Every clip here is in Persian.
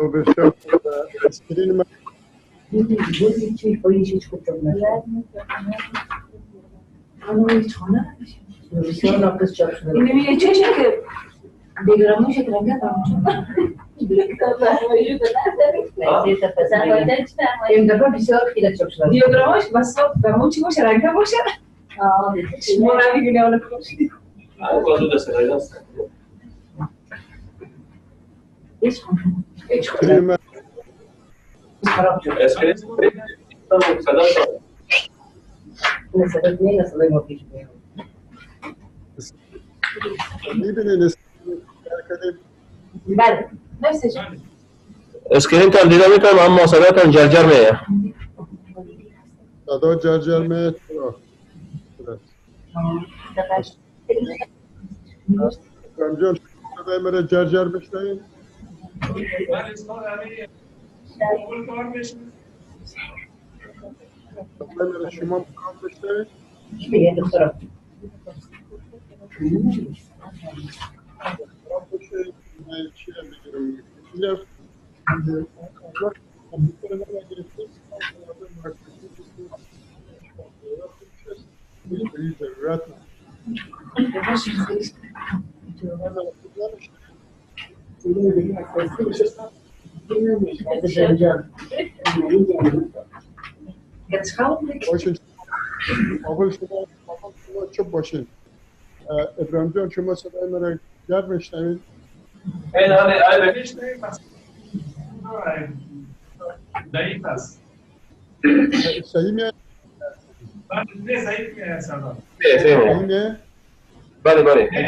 بسیار خوب. اسکرین من دیاگرامش بس برامون چی باشه رنگ باشه شما نمیگونی حالا کاشی اسکرین من میبینید بله اسکرین تان دیده میتونم اما صداتان جرجر میه. صدا جرجر میه. رمجان صدای من جرجر بشنوید. صدای من شما کام بشنوید. من چی رو بگیرم؟ باشین اول شما چوب باشین. ابراهیم جان شما صدای من رو گرم میشنوید؟ ضعیف است. صحیح میاد؟ نه ضعیف میاد صدا. صحیح میاد؟ بله بله.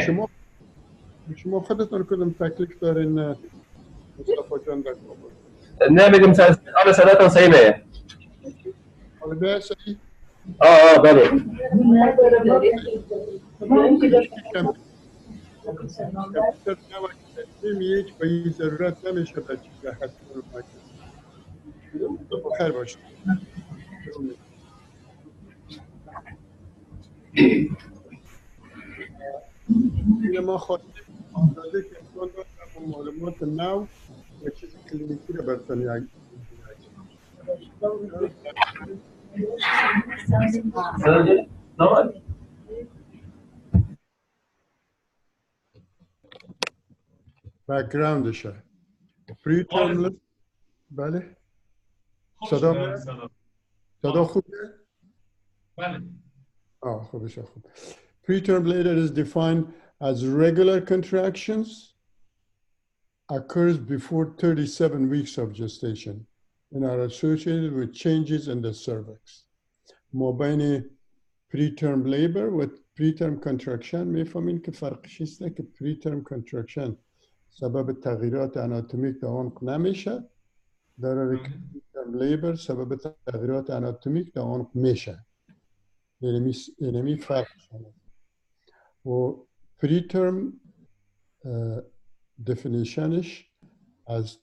شما خودتون کدوم تکلیف دارین مصطفی جان در کابل؟ نه بگم حالا صداتان صحیح میه. حالا بیا صحیح؟ بله. کمپیوتر نمیه که به این ضرورت نمیشه به چیز جهت رو بخیر باشه. این ما خواستیم آمداده که امکان دارد معلومات نو و چیز کلینیکی رو برتن یک بک‌گراندشه. پریترم بله صدا خوبه؟ بله. خوبه. Preterm labor is defined as regular contractions occurs before 37 weeks of gestation and are associated with changes in the cervix. ما بین preterm labor و preterm contraction میفهمین که فرقش است که preterm contraction سبب تغییرات آناتومیک در عنق نمیشه، در حالی که preterm labor سبب تغییرات آناتومیک در عنق میشه. یعنی فرقش هست. و preterm definitionش از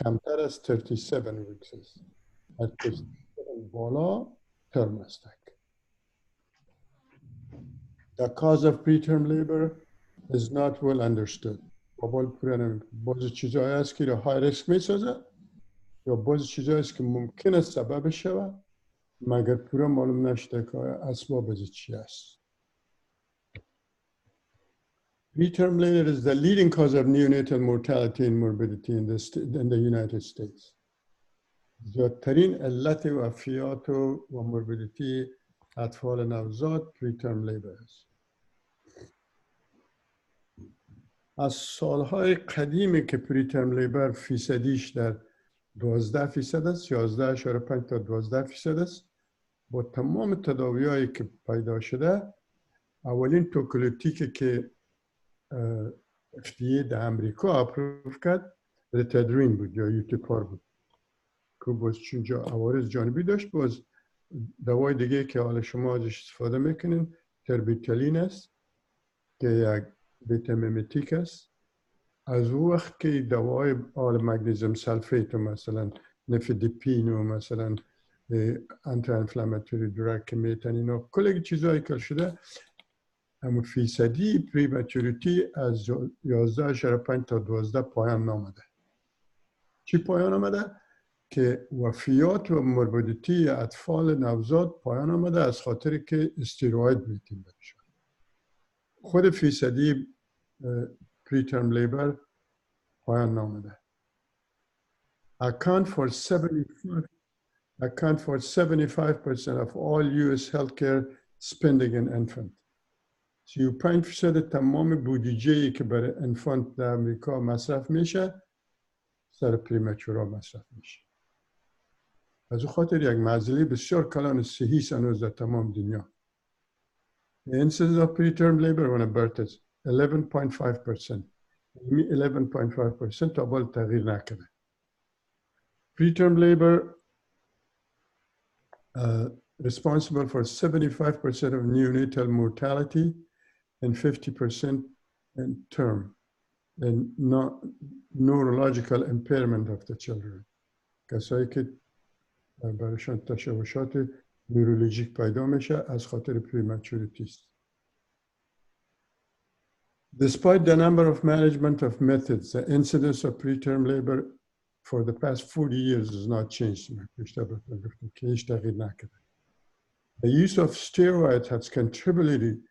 کمتر از 37 weeks است. از 37 بالا term است. The cause of preterm labor is not well understood. بعضی چیزایی هست که های ریسک میسازه یا بعضی چیزایی هست که ممکن است سبب شود مگر پورا معلوم نشده که اسباب چی است. Preterm labor is the leading cause of neonatal mortality and morbidity in the United States. زیادترین علت وفیات و موربیدیتی اطفال نوزاد preterm labor است. از سالهای قدیمی که preterm labor فیصدیش در 12% است، 11.5 تا 12% است، با تمام تداوی‌هایی که پیدا شده، اولین توکولیتیکی که FDA در امریکا اپروف کرد ریتادرین بود یا یوتیپار بود که باز چونجا عوارض جانبی داشت، باز دوای دیگه که حالا شما ازش استفاده میکنین تربیتالین است که یک بیتامیمتیک است. از او وقت که دوای آل مگنیزیم سلفیت و مثلا نفیدیپین و مثلا انتی انفلاماتوری دراگ که میتنین و کل چیزایی که شده، اما فیصدی پریمچوریتی از 11.5 تا 12 پایان نامده. چی پایان آمده؟ که وفیات و مربوطیتی اطفال نوزاد پایان آمده از خاطر که استیروید میتیم برشن. خود فیصدی preterm labor پایان نامده. account for 75% of all US healthcare spending in infant. 35% تمام بودجه‌ای که برای انفانت در امریکا مصرف میشه سر پریمچورا مصرف میشه. از او خاطر یک معضله بسیار کلان صحی هنوز در تمام دنیا. The incidence of preterm labor when a birth is 11.5%. 11.5% تا بال تغییر نکرده. Preterm labor responsible for 75% of neonatal mortality and 50% in term and neurological impairment of the children. کسایی که برایشان تشوشات نورولوژیک پیدا میشه از خاطر پریمچوریتی است. Despite the number of management of methods, the incidence of preterm labor for the past 40 years has not changed. The use of steroids has contributed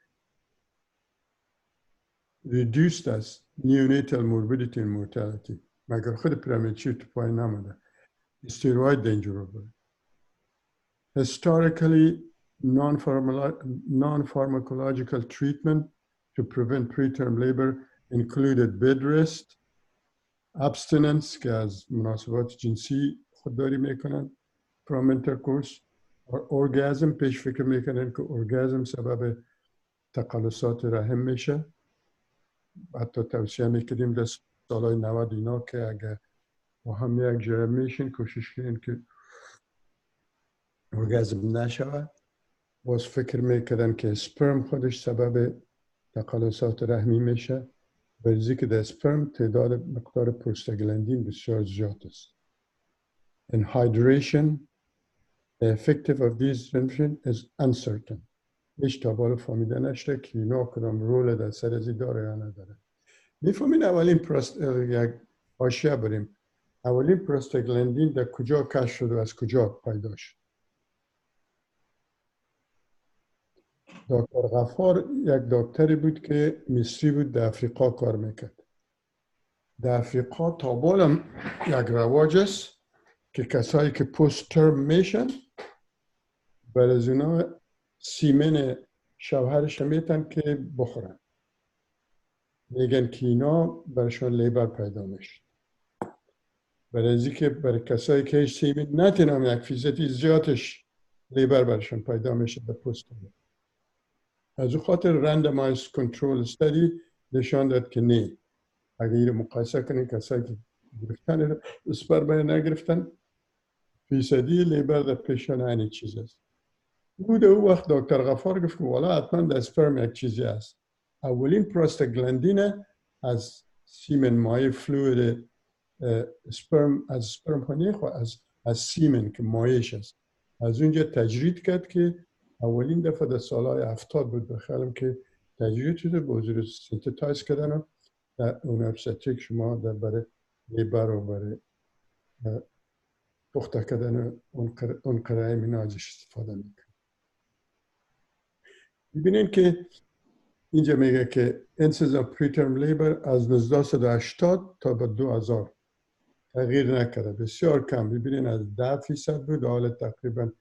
reduced as neonatal morbidity and mortality. مگر خود پریمچوریتی پایین نماده. Steroid danger. Historically, non-pharmacological treatment to prevent preterm labor included bed rest, abstinence که از مناسبات جنسی خودداری میکنن from intercourse or orgasm. پیش فکر میکنن که orgasm سبب تقلصات رحم میشه. حتی توصیه میکردیم در سالهای 90 اینا که اگر با هم یک جرم میشین کوشش کنین که orgasm نشود. باز فکر میکردن که سپرم خودش سبب تقلصات رحمی میشه. برزی که در سپرم تعداد مقدار پروستاگلاندین بسیار زیاد است. In hydration, the effective of these interventions is uncertain. هیچ تا بالا فهمیده نشده که اینا کدام رول در سر ازی داره یا نداره. میفهمین اولین یک حاشیه بریم. اولین پروستاگلاندین در کجا کشف شد و از کجا پیدا شد؟ دکتر غفار یک دکتری بود که مصری بود، در افریقا کار میکرد. در افریقا تا بالم یک رواج است که کسایی که پست ترم میشن برای از اونا سیمن شوهرش میتن که بخورن. میگن که اینا برشان لیبر پیدا میشه. برای ازی که برای کسایی که هیچ سیمن نتینم یک فیصدی زیادش لیبر برشان پیدا میشه در پست ترم. از او خاطر رندمایز کنترل استادی نشان داد که نه. اگر این مقایسه کنین کسایی که گرفتن اسپرم نگرفتن فیصدی لیبر در پیشان اینی چیز است. بود او وقت دکتر غفار گفت که والا حتما در اسپرم یک چیزی است. اولین پروستاگلاندین از سیمن مایع فلوید اسپرم از اسپرم خانه خو از سیمن که مایعش است از اونجا تجرید کرد که اولین دفعه در سالهای 70 بود بخیالم که تجرید شده به حضور سنتتایز کردن و در اون ابستریک شما در برای لیبر و برای پخته کردن اون قرعه مینا ازش استفاده میکنه. ببینین که اینجا میگه که incidence of preterm labor از 1980 تا به 2000 تغییر نکرده، بسیار کم. ببینین از 10% بود حالا تقریبا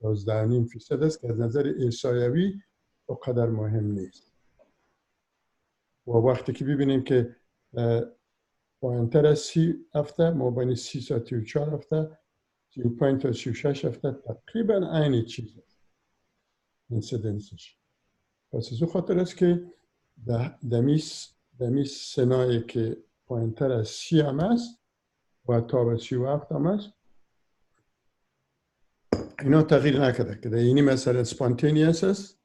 12.5% است که از نظر احصایوی اونقدر مهم نیست. و وقتی که ببینیم که پایین‌تر از 30 هفته مابین 30 تا 34 هفته 35 تا 36 هفته تقریبا عین چیز است اینسیدنسش. پس از او خاطر است که دمی سنایی که پایین‌تر از 30 هم است و تا به 37 هم است اینا تغییر نکرده که اینی مثلا spontaneous است،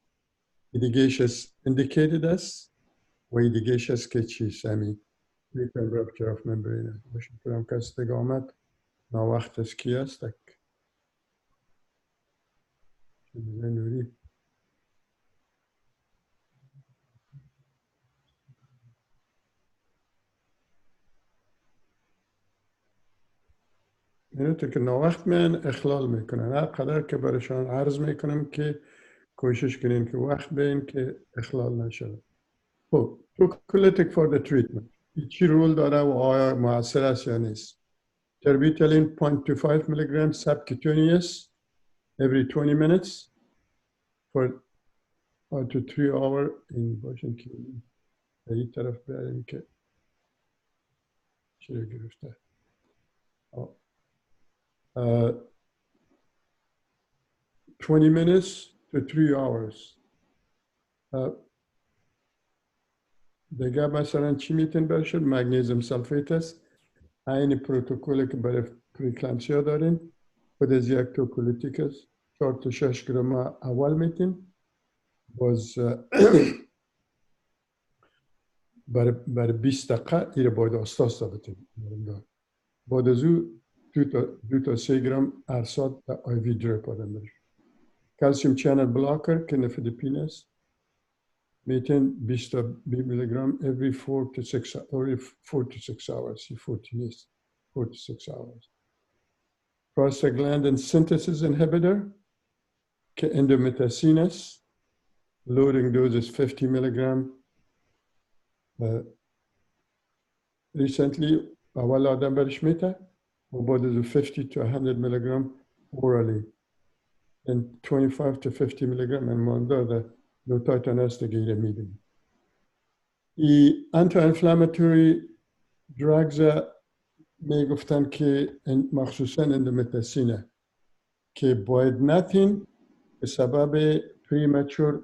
دیگهش است indicated است و دیگهش است که چیست همی preterm rupture of membrane است. باشه کنم کسی دیگه آمد نا وقت است کی است تک نوری اینو تو که نا وقت من اخلال میکنن هر قدر که برشان عرض میکنم که کوشش کنین که وقت بین که اخلال نشده. خب prophylactic for the treatment چی رول داره و آیا مؤثر است یا نیست؟ Terbutaline 0.25 mg subcutaneous every 20 minutes for up to 3 hours in باشین که به این طرف بریم که چی رو گرفته 20 minutes to 3 hours دیگه مثلا چی میتون برشد؟ مگنیزیم سلفیت است این پروتکلی که برای پریکلامسیا دارین خود از یک توکولیتیک است 4 تا 6 گرم اول میتین باز برای 20 دقیقه این باید آستاستا بتین بعد از او 2 تا 3 گرم ارساد آی وی دریپ آدم برش کلسیم چنل بلاکر که نفدپین است میتین 20 میلی گرم every 4 to 6 hours 40 نیست 4 to 6 hours prostaglandin synthesis inhibitor که endomethacin است loading dose is 50 milligram recently اول آدم برش میته و بعد از 50 to 100 milligram orally and 25 to 50 milligram and ماندار در نوتایتان است گیره میدیم ای anti-inflammatory drugs میگفتن که مخصوصا اندومتاسینه که باید نتین به سبب premature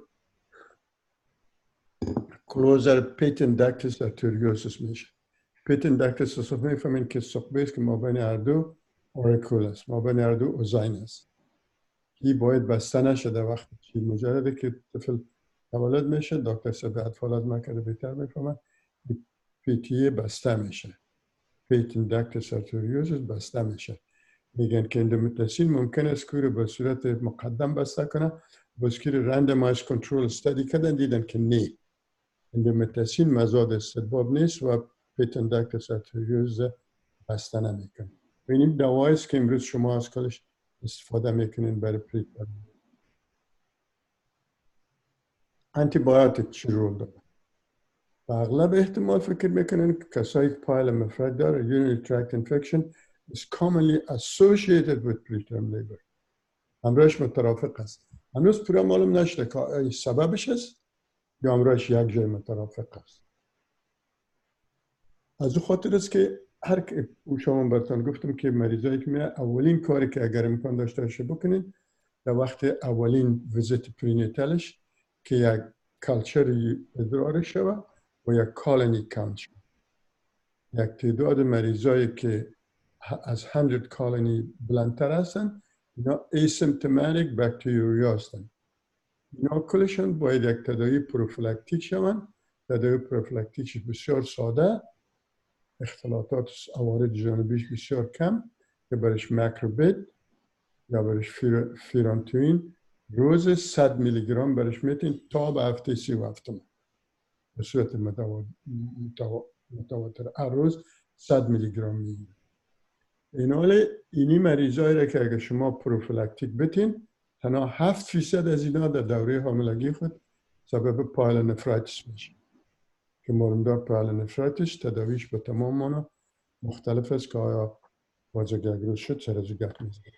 closer patent arteriosus میشه patent arteriosus میفهمین که ثقبه است که مابین هر دو اورکول است مابین هر دو اوزاین است این باید بسته نشده وقتی چی مجرده که طفل تولد میشه دکتر صد اطفالات نکرده بهتر میفهمن پیتیه بسته میشه پیتن داکتس آرتریوزس بسته میشه میگن که اندومتاسین ممکن است که به صورت مقدم بسته کنه بس که رندمایز کنترل استادی کردن دیدن که نه اندومتاسین مزاد استدباب نیست و پیتن داکتس آرتریوزس بسته نمیکنه و این دوایی است که امروز شما از کلش استفاده میکنین برای پریترم آنتی بایوتیک چی رول داره و اغلب احتمال فکر میکنن که کسایی که پایل مفرد داره urinary tract infection is commonly associated with preterm labor امروش مترافق است هنوز پورا معلوم نشده که سببش است یا امروش یک جای مترافق است از او خاطر است که هر که شما براتون گفتم که مریضایی که میاد اولین کاری که اگر امکان داشته باشه بکنین در وقت اولین ویزیت پرینیتالش که یک کالچری ادرار شوه و یک کالونی کانت شوه یک تعداد مریضایی که از 100 کالونی بلندتر هستن اینا ایسیمپتوماتیک باکتریوریا هستن اینا کلشون باید یک تداوی پروفیلاکتیک شوند تداوی پروفیلاکتیکش بسیار ساده اختلاطات عوارض جانبیش بسیار کم که برش ماکروبید یا برش فیرانتوین روز 100 میلی گرم برش میتین تا به هفته 37 به صورت متواتر هر روز 100 میلی گرم میگیره این حال اینی مریضایی را که اگر شما پروفیلاکتیک بتین تنها 7% از اینا در دوره حاملگی خود سبب پایلونفرایتیس میشه که مورمدار پایلونفرایتیس تداویش به تمام مانا مختلف است که آیا واژگرگروز شد سرزو گرد میزنه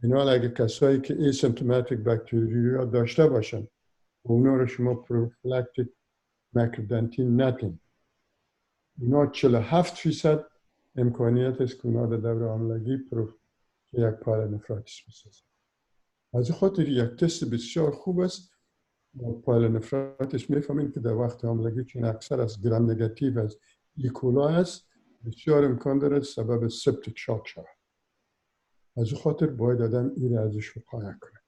این حال اگر کسایی که ایسیمپتوماتیک باکتریوریا داشته باشن و اونا رو شما پروفیلاکتیک ماکروبدنتین نتین اونا 47% امکانیت است که اونا در دوره حاملگی یک پایلونفرایتیس بسازن از خاطر یک تست بسیار خوب است با پایلونفرایتیس میفهمین که در وقت حاملگی چون اکثر از گرام نگاتیو از ایکولا است بسیار امکان دارد سبب سپتیک شاک شود از خاطر باید آدم این ازش وقایع کنه.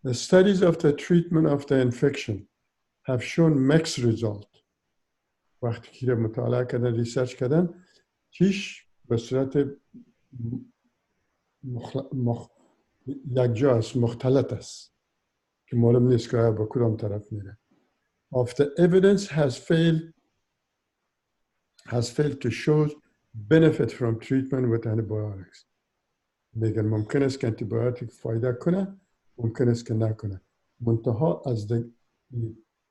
The studies of the treatment of the infection have shown mixed result. وقتی که مطالعه کردن، ریسرچ کردن، چیش به صورت یک جا است، مختلط است که معلوم نیست که با کدام طرف میره. Of the evidence has failed to show benefit from treatment with antibiotics. میگن ممکن است که انتیبیوتیک فایده کنه، ممکن است که نکنه. منتها از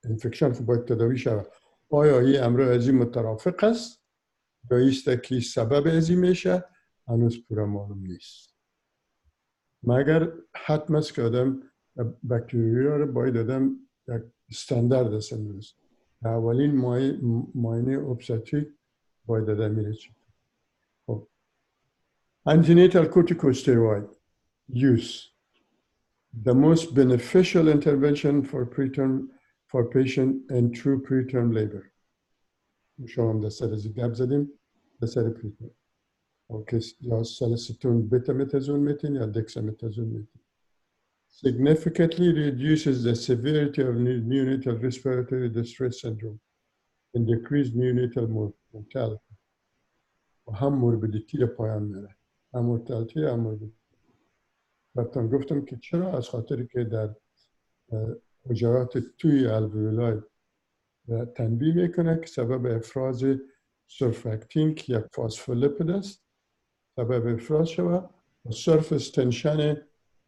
انفکشن خب باید تداوی شود. آیا این امر از این مترافق است یا است که سبب از این میشه؟ هنوز پورا معلوم نیست. مگر حتم است که آدم باکتریا رو باید آدم یک استاندارد است امروز. اولین معاینه obstetric باید آدم میره چی. خب antenatal corticosteroid use, the most beneficial intervention for patient in true preterm labor. شما هم دستر ازی گب زدیم دستر پریترم. یا سالستون بتامتازون میتین یا دکسامتازون میتین. Significantly reduces the severity of neonatal respiratory distress syndrome and decreased neonatal mortality. و هم موربیدیتی رو پایان میره. هم مورتالتی هم موربیدیتی. براتون گفتم که چرا؟ از خاطر که در حجرات توی الویولای تنبیه میکنه که سبب افراز سرفاکتین که یک فاسفولیپید است سبب افراز شود و سرفس تنشن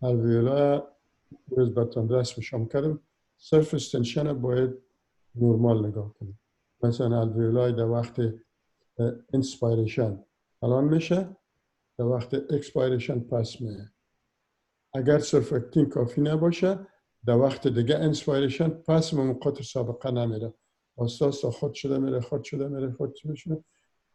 الویولای روز براتون رسمشم کردم. سرفس تنشن باید نرمال نگاه کنیم. مثلا الویولای در وقت انسپایریشن الان میشه، در وقت اکسپایریشن پس میه. اگر سرفاکتین کافی نباشه در وقت دیگه انسپایریشن پس موقعات سابقه نمیره. اساس خود شده میره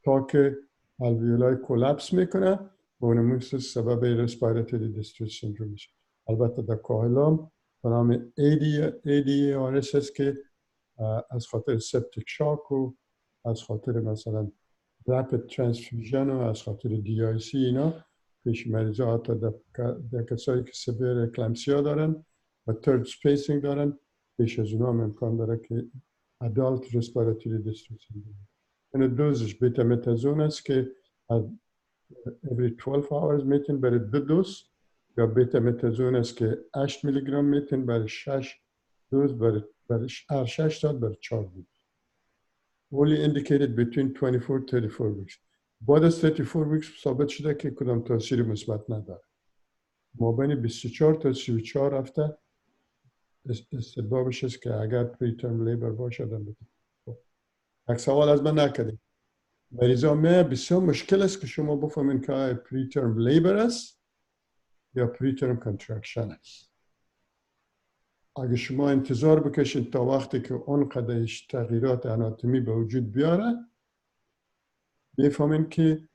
تا که الویولای کلپس میکنه و اون سبب رسپیراتوری دیسترس سیندروم میشه. البته در کاهلام به نام ADARS هست که از خاطر سپتیک شاک و از خاطر مثلا رپید ترانسفیوژن و از خاطر DIC اینا پیش مریضا حتی در کسایی که سویر اکلمسیا دارن و ترد سپیسینگ دارن پیش از اونا هم امکان داره که ادالت رسپیراتوری دیسترس سیندروم. این دوزش بتامتازون است که every 12 hours میتین برای 2 دوز، یا بتامتازون است که 8 میلی گرم میتین برای 6 دوز، برای 6 ساعت برای 4 دوز. Only indicated between 24 to 34 weeks. بعد از 34 weeks ثابت شده که کدام تاثیر مثبت نداره. مابین 24 تا 34 هفته استحبابش است که اگر پریترم لیبر باشه آدم بده. یک سوال از من نکردیم. مریضا می بسیار مشکل است که شما بفهمین که پریترم لیبر است یا پریترم کانترکشن است. اگه شما انتظار بکشید تا وقتی که اون قدرش تغییرات اناتومی به وجود بیاره میفهمین که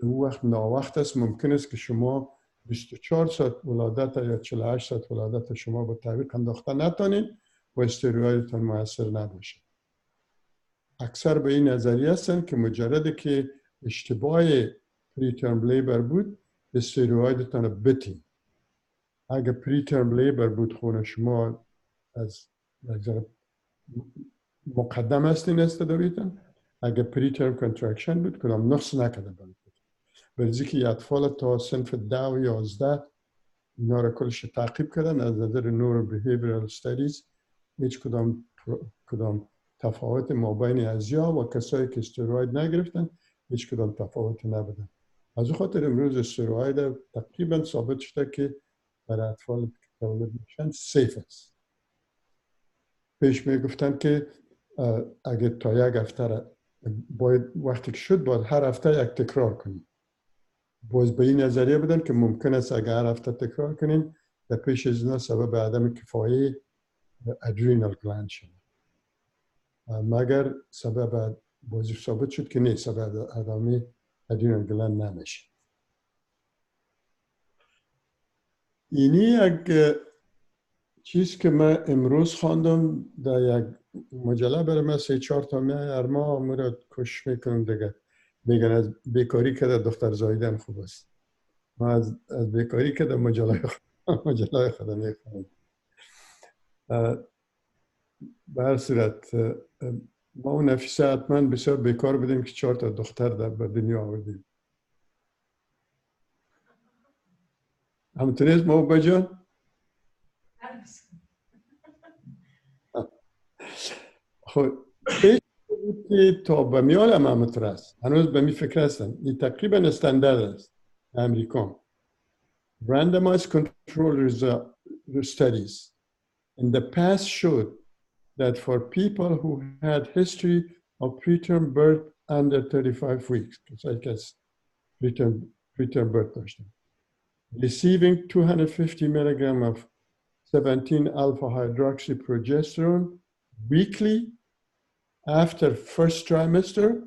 اون وقت ناوقت است. ممکن است که شما 24 ساعت ولادت یا 48 ساعت ولادت شما با تعویق انداخته نتونین و استروئیدتان موثر نباشه. اکثر به این نظریه هستن که مجرد که اشتباه پریترم لیبر بود استروئیدتان رو بتین. اگه پریترم لیبر بود خونه شما از مقدم هستین استداویتان. اگه پریترم کنترکشن بود کدام نقص نکرده بود. برزی که اطفال تا صنف 10 و 11 اینا را کلش تعقیب کردن از نظر نورو بیهیویرال استادیز هیچ کدام تفاوت مابین ازیا و کسایی که استروئید نگرفتن هیچ کدام تفاوت نبودن. از اون خاطر امروز استروئید تقریبا ثابت شده که برای اطفال که تولد میشن سیف است. پیش میگفتن که اگه تا یک هفته باید وقتی که شد باید هر هفته یک تکرار کنیم. باز به این نظریه بدن که ممکن است اگر هر هفته تکرار کنین در پیش از اینا سبب عدم کفایه ادرینال گلند شد. مگر سبب بازی ثابت شد که نه، سبب عدم ادرینال گلند نمیشه. اینی یک چیز که من امروز خواندم در یک مجله برای من 3-4 تا هر ماه مرد کش میکنم دیگه. میگن از بیکاری که در دختر زاییدن خوب است. ما از بیکاری که در مجله خودم میخونم. به هر صورت ما و نفیسه حتما بسیار بیکار بودیم که 4 تا دختر در به دنیا آوردیم. همونطوریست ما بجان؟ خب که تا به میال هم است. هنوز به می فکر هستم. این تقریبا استاندارد است امریکا. Randomized control studies in the past showed that for people who had history of preterm birth under 35 weeks, such as preterm birth داشتن, receiving 250 milligram of 17 alpha hydroxyprogesterone weekly after first trimester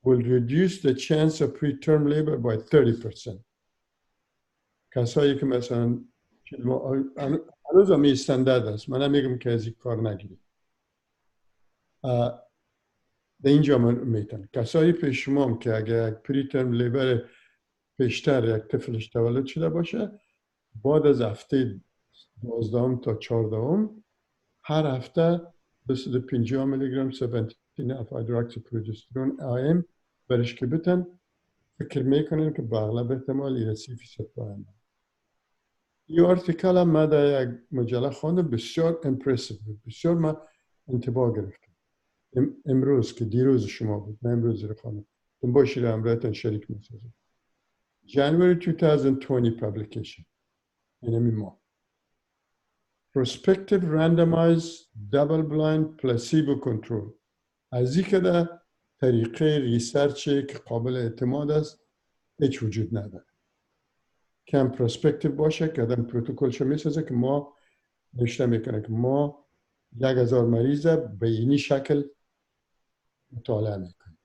will reduce the chance of preterm labor by 30%. کسایی که مثلا هنوز هم استاندارد است، من میگم که از این کار نگیرید. در اینجا میتونن کسایی پیش شما هم که اگر یک پریترم لیبر پیشتر یک طفلش تولد شده باشه، بعد از هفته 12 تا 14 هر هفته 250 میلی گرم 17 هایدروکسی آیم برش که بتن فکر میکنن که به اغلب احتمال 30% پایان. این آرتیکل هم من در یک مجله خواندم، بسیار امپرسیو بود، بسیار من انتباه گرفتم. امروز که دیروز شما بود، من امروز رو خواندم، تون باشید همراهتان شریک میسازم. January 2020 publication این همین ما. Prospective randomized double-blind placebo control. از این که در طریقه ریسرچی که قابل اعتماد است هیچ وجود نداره. کم پروسپکتیو باشه که آدم پروتکلش میسازه که ما نشته میکنه که ما 1000 مریض به اینی شکل مطالعه میکنیم.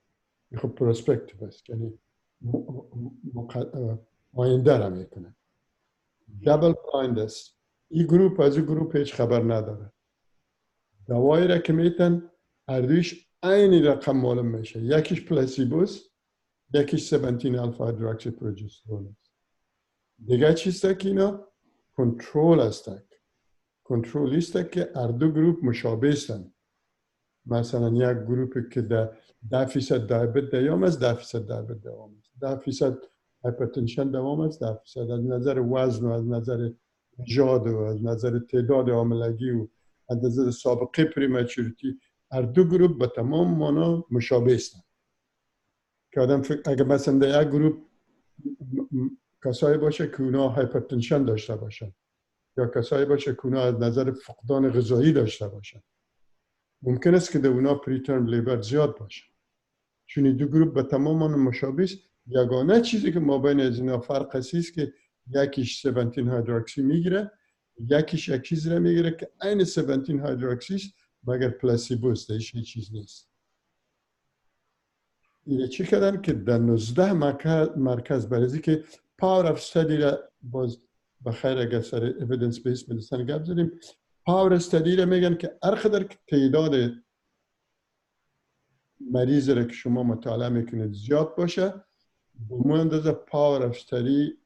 خب پروسپکتیو است، یعنی آینده را میکنه. دابل بلایند است. این گروپ از این گروپ هیچ خبر نداره. دوایی را که میتن هر دویش عین رقم معلوم میشه. یکیش پلاسیبوست، یکیش 17 الفا هیدروکسی پروژسترون است. دیگه چیست که اینا کنترل هستند. کنترل است که هر دو گروپ مشابه هستند. مثلا یک گروپی که 10% دیابت دوام است، 10% دیابت دوام است، 10% هایپرتنشن دوام است، 10% از نظر وزن و از نظر نژاد و از نظر تعداد حاملگی و از نظر سابقه پریمچوریتی هر دو گروپ به تمام معنا مشابه هستند. که آدم اگه مثلا در یک گروپ کسایی باشه که اونا هایپرتنشن داشته باشن یا کسایی باشه که اونا از نظر فقدان غذایی داشته باشن، ممکن است که در اونا پریترم لیبر زیاد باشه. چون این دو گروپ به تمام معنا مشابه است. یگانه چیزی که ما بین از اینا فرق است که یکیش 17 هایدروکسی میگیره، یکیش یک چیز را میگیره که عین 17 هایدروکسی است مگر پلاسیبو است، هیچ چیز نیست. اینه چی کردن که در 19 مرکز برای که پاور اف استادی را باز بخیر اگر سر اویدنس بیس مدیسن گپ زدیم، پاور استادی را میگن که هر قدر که تعداد مریض را که شما مطالعه میکنید زیاد باشه، به اندازه پاور اف استادی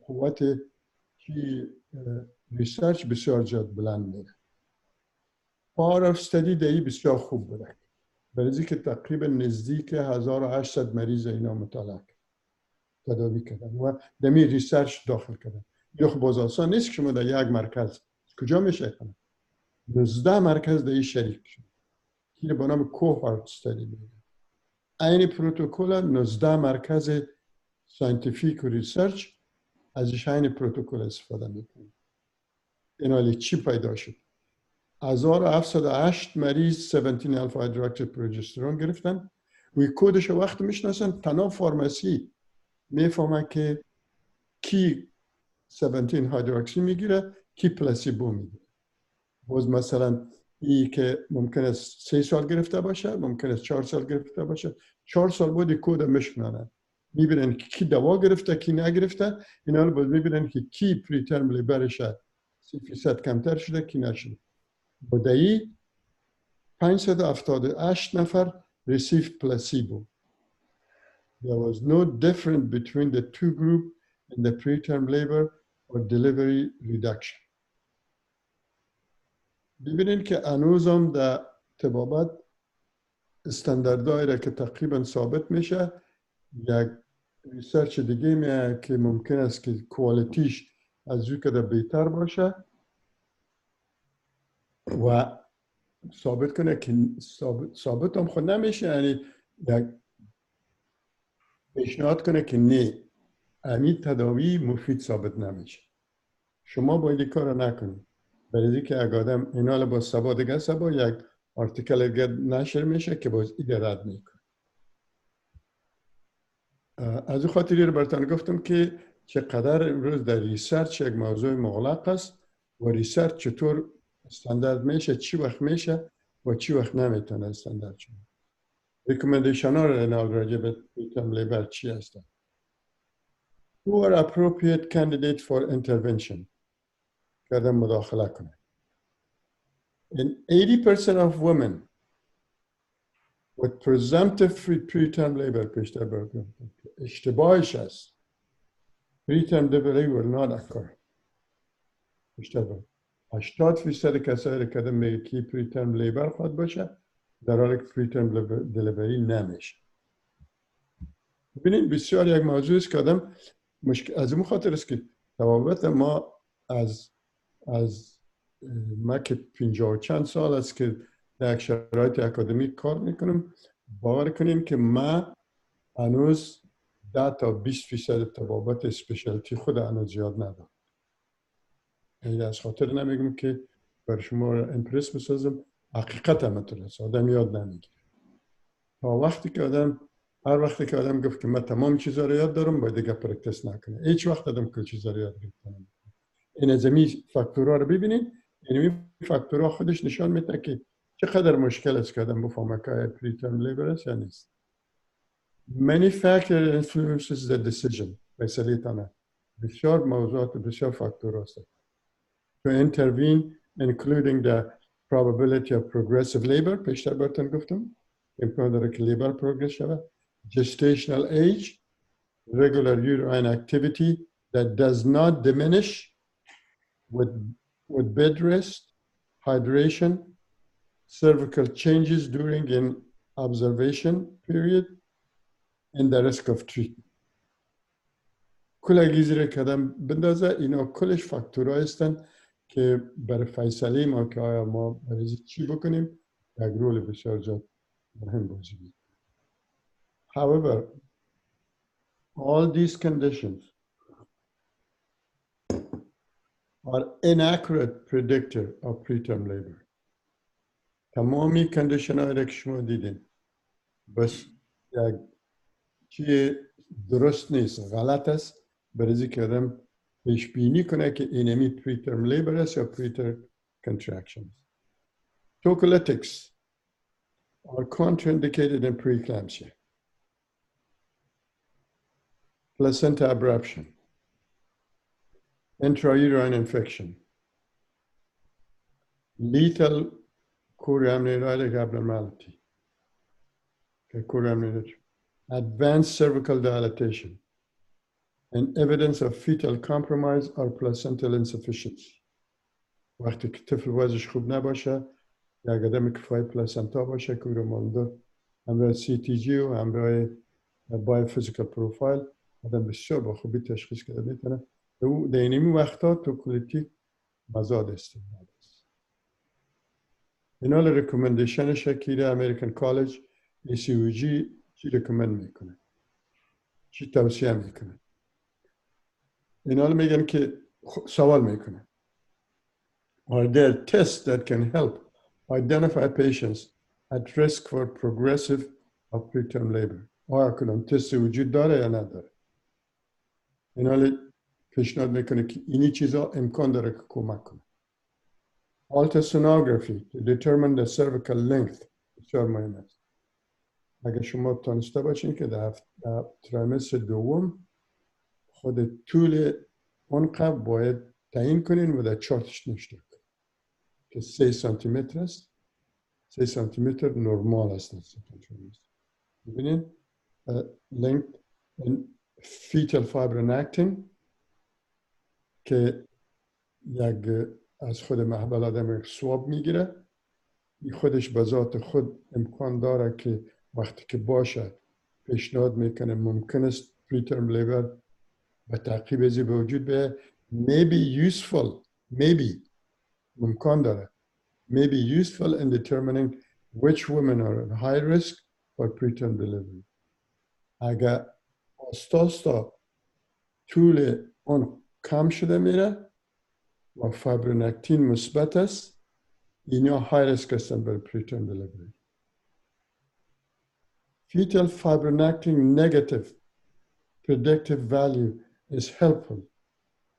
قوت کی ریسرچ بسیار زیاد بلند میره. پاور اف استادی دهی بسیار خوب بوده، برای که تقریبا نزدیک 1800 مریض اینا مطالعه تداوی کردن و دمی ریسرچ داخل کردن. یا خب باز آسان نیست که شما در یک مرکز کجا میشه کنه؟ 19 مرکز در این شریک شد. این به نام کوهارت استادی میگه. این پروتکل 19 مرکز ساینتیفیک و ریسرچ ازش این پروتکل استفاده میکنه. این حالی چی پیدا شد؟ 1708 مریض 17 الفا هیدروکسی پروژسترون گرفتن و کدش وقت میشناسن. تنها فارماسی میفهمه که کی 17 هایدروکسی میگیره، کی پلاسیبو میگیره. باز مثلا ای که ممکن است 3 سال گرفته باشه، ممکن است 4 سال گرفته باشه، 4 سال بعد کد میشناسن، میبینن که کی دوا گرفته کی نگرفته. اینا رو باز میبینن که کی پریترم لیبرش 30% کمتر شده کی نشده. بدهی 578 نفر received placebo. There was no difference between the two groups in the preterm labor or delivery reduction. ببینید که هنوزم در طبابت استانداردهایی را که تقریبا ثابت میشه، یک ریسرچ دیگه میه که ممکن است که کوالیتیش از روی کده بهتر باشه و ثابت کنه که ثابت هم خود نمیشه، یعنی یک پیشنهاد کنه که نه امی تداوی مفید ثابت نمیشه. شما باید این کار رو نکنید. برای که اگر آدم اینا با سبا دیگه سبا یک آرتیکل دیگه نشر میشه که باز ایده رد میکنه. از این خاطری رو براتون گفتم که چقدر امروز در ریسرچ یک موضوع مغلق است و ریسرچ چطور استاندارد میشه، چی وقت میشه و چی وقت نمیتونه استاندارد شد. ریکومندیشن ها رو راجع به preterm labor چی هستن؟ Who are appropriate candidate for intervention؟ که آدم مداخله کنه. In 80% of women with presumptive preterm labor پیشتر بردم اشتباهش است. preterm delivery will not occur. پیشتر بردم 80% کسایی که آدم میگه که preterm labor خواهد باشه در حالی که preterm delivery نمیشه. ببینید بسیار یک موضوع است که آدم از این خاطر است که روابط ما از ما که 50 و چند سال است که در یک شرایط اکادمیک کار میکنم، باور کنیم که ما هنوز 10 تا 20% تبابت اسپیشالتی خود هنوز زیاد ندارم. یعنی از خاطر نمیگم که بر شما امپرس بسازم، حقیقت همینطور است، آدم یاد نمیگیره. تا وقتی که آدم هر وقتی که آدم گفت که من تمام چیزا رو یاد دارم، باید دیگه پرکتس نکنه. هیچ وقت آدم کل چیزا رو یاد نمیکنه. این از این فاکتورها رو ببینید، یعنی این فاکتورها خودش نشان میده که چقدر مشکل است که آدم بفهمه که preterm labor است یا نیست. Many factors influences the decision. مثلا تنها بسیار موضوعات بسیار فاکتور است. To intervene, including the probability of progressive labor. پیشتر براتون گفتم امکان داره که لیبر پروگرس شود. Gestational age, regular uterine activity that does not diminish with bed rest, hydration, cervical changes during an observation period, and the risk of treatment. کل اگیزی را که آدم بندازه، اینا کلش فاکتورها هستند که برای فیصله ما که آیا ما مریضی چی بکنیم یک رول بسیار زیاد مهم بازی می‌کنه. However, all these conditions are inaccurate predictor of preterm labor. تمامی کندیشن هایی که شما دیدین بس یک چیه درست نیست، غلط است، برای که آدم پیش بینی کنه که اینمی preterm labor است یا preterm contraction. Tocolytics are contraindicated in preeclampsia. Placenta abruption, intrauterine infection, lethal choreamnionitic abnormality, advanced cervical dilatation, and evidence of fetal compromise or placental insufficiency. وقتی که طفل وضعش خوب نباشه، یا قدم کفای پلاسنتا باشه که رو مانده همراه CTG و همراه بایوفیزیکال پروفایل آدم بسیار با خوبی تشخیص کرده میتونه. در اینمی وقتا توکولیتیک مزاد استعمال است. اینا ریکومندیشن شکیره امریکن کالج ECOG چی ریکومند میکنه، چی توصیه میکنه. اینا میگن که سوال میکنه Are there tests that can help identify patients at risk for progressive or preterm labor? آیا کدام تست وجود داره یا نداره؟ اینا پیشنهاد میکنه که اینی چیزا امکان داره که کمک کنه. Ultrasonography to determine the cervical length بسیار مهم است. اگر شما تانسته باشین که در تریمستر دوم خود طول اون قبل باید تعیین کنین و در چارتش نشته کنین که 3 سانتی متر است. 3 سانتی متر نرمال است. ببینید length in fetal fibronectin که یک از خود محبل آدم یک سواب میگیره. این خودش به ذات خود امکان داره که وقتی که باشه پیشنهاد میکنه ممکن است preterm labor به تعقیب ازی به وجود به may be useful maybe ممکن داره may be useful in determining which women are at high risk for preterm delivery. اگر آستا طول اون کم شده میره و فایبرونکتین مثبت است اینا های ریسک هستن برای preterm delivery. Fetal fibronectin negative predictive value is helpful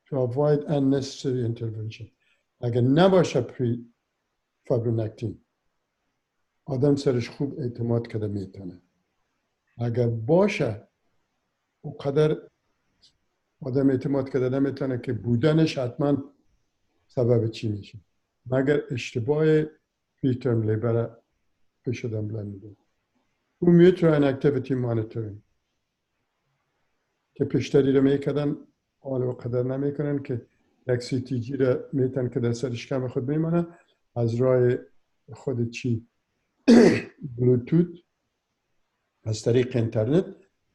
to avoid unnecessary intervention. اگر نباشه fibronectin آدم سرش خوب اعتماد کرده میتونه. اگر باشه اونقدر آدم اعتماد کرده نمیتونه که بودنش حتما سبب چی میشه مگر اشتباه preterm labor پیش آدم بلنده. و uterine activity monitoring که پیشتری رو میکردن حالا قدر نمیکنن که یک CTG رو میتن که در سر شکم خود میمانه از راه خود چی بلوتوت از طریق اینترنت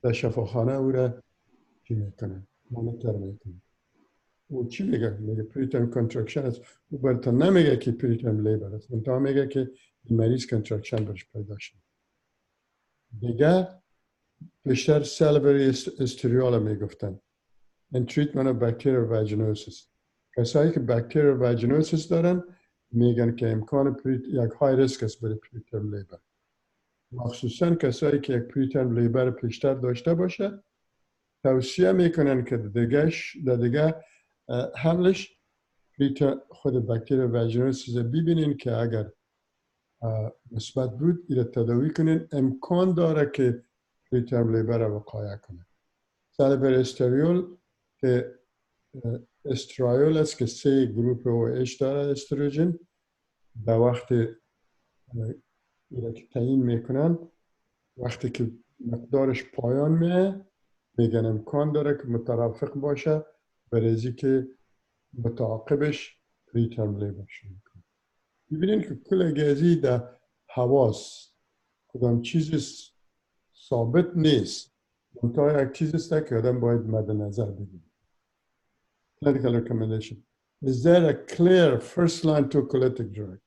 در شفاخانه او را چی میکنن مانیتور میکنن. او چی میگه؟ میگه preterm contraction است. او براتون نمیگه که preterm labor است، منتها میگه که این مریض contraction برش پیدا شد. دیگه بیشتر salivary استریال میگفتن in treatment of bacterial vaginosis. کسایی که bacterial vaginosis دارن میگن که امکان یک های ریسک است برای preterm labor. مخصوصا کسایی که یک preterm labor پیشتر داشته باشه توصیه میکنن که دیگه حملش خود بکتری واژینوسیس ببینین که اگر مثبت بود ایره تداوی کنین امکان داره که preterm labor را وقایع کنه. سالبر استریول که استرایول است که 3 گروپ OH داره استروژن در وقت ایره که تعیین میکنن وقتی که مقدارش پایان میگن امکان داره که مترافق باشه برای که متعاقبش preterm labor شروع کنه. ببینید که کل گازی در حواس کدام چیز ثابت نیست منتها یک چیز است که آدم باید مد نظر بگیره. Clinical recommendation. Is there a clear first line tocolytic drug?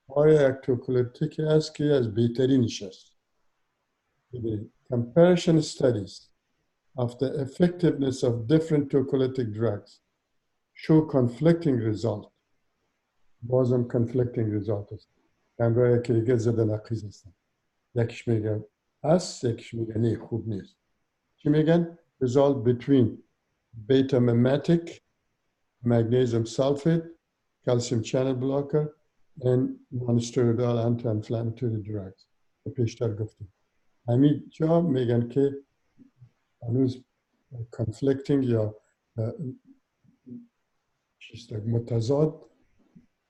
آیا یک توکولیتیکی هست که از بهترینش است؟ Comparison studies of the effectiveness of different tocolytic drugs show conflicting result. بازم conflicting result است. همراه یکی دیگه زده نقیز هستن. یکیش میگن هست، یکیش میگن نه خوب نیست. چی میگن؟ Result between beta mimetic, magnesium sulfate, calcium channel blocker, and non-steroidal anti-inflammatory drugs. پیشتر گفتیم. همین جا میگن که هنوز conflicting یا متضاد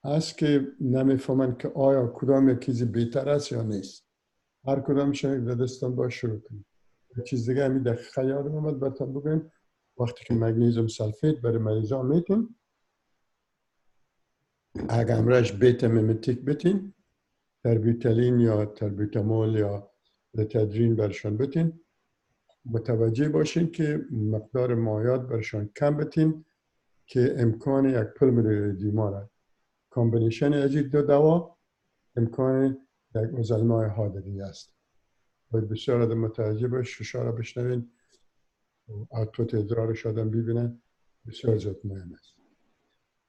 است که نمیفهمن که آیا کدام یک چیزی بهتر است یا نیست. هر کدام شاید در دستان باش شروع کنیم. یک چیز دیگه همین دقیقه یادم آمد بهتون بگم وقتی که مگنیزیم سلفیت برای مریضان میتین اگر امرش بیتا میمتیک بتین تربیتالین یا تربیتامول یا لتادرین برشان بتین متوجه باشین که مقدار مایعات برشان کم بتین که امکان یک پلمونری ادیما را کامبینیشن از این دو دوا امکان یک مزلمای حادری است. باید بسیار آدم متوجه باش ششا را بشنوین آتوت ادرارش آدم ببینن بسیار زیاد مهم است.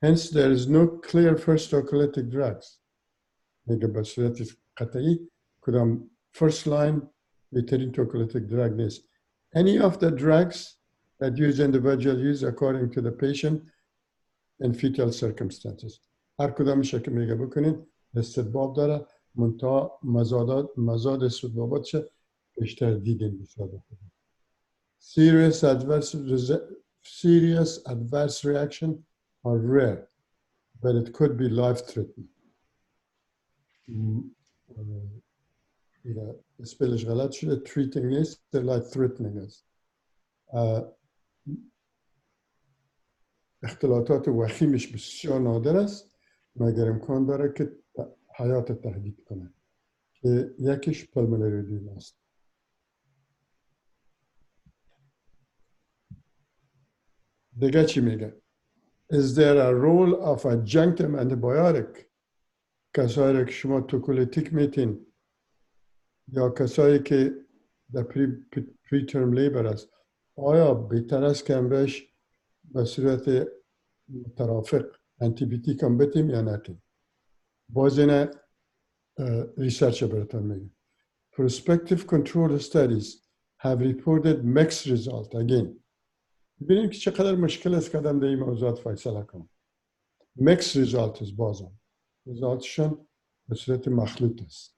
Hence there is no clear first tocolytic drugs. میگه به صورت قطعی کدام first line بهترین tocolytic drug نیست. Any of the drugs that use individual use according to the patient in fetal circumstances. هر کدامش که میگه بکنید استدباب داره منتها مزاد استدباباتش بیشتر دیدین بسیار بکنید. Serious adverse reaction are rare, but it could be life-threatening. اسپلش غلط شده treating نیست life-threatening است. اختلاطات وخیمش بسیار نادر است مگر امکان داره که حیات تهدید کنه که یکیش پلمونری ادیما است. دیگه چی میگه؟ Is there a role of adjunctive antibiotic؟ کسایی که شما توکولیتیک میتین یا کسایی که در preterm labor است آیا بهتر است که بهش به صورت مترافق انتیبیوتیک هم بتیم یا نتیم؟ باز این ریسرچ براتون میگه. Prospective control studies have reported mixed result. Again ببینیم که چقدر مشکل است که آدم در این موضوعات فیصله کنه. Mixed result است بازم. رزالتشون به صورت مخلوط است.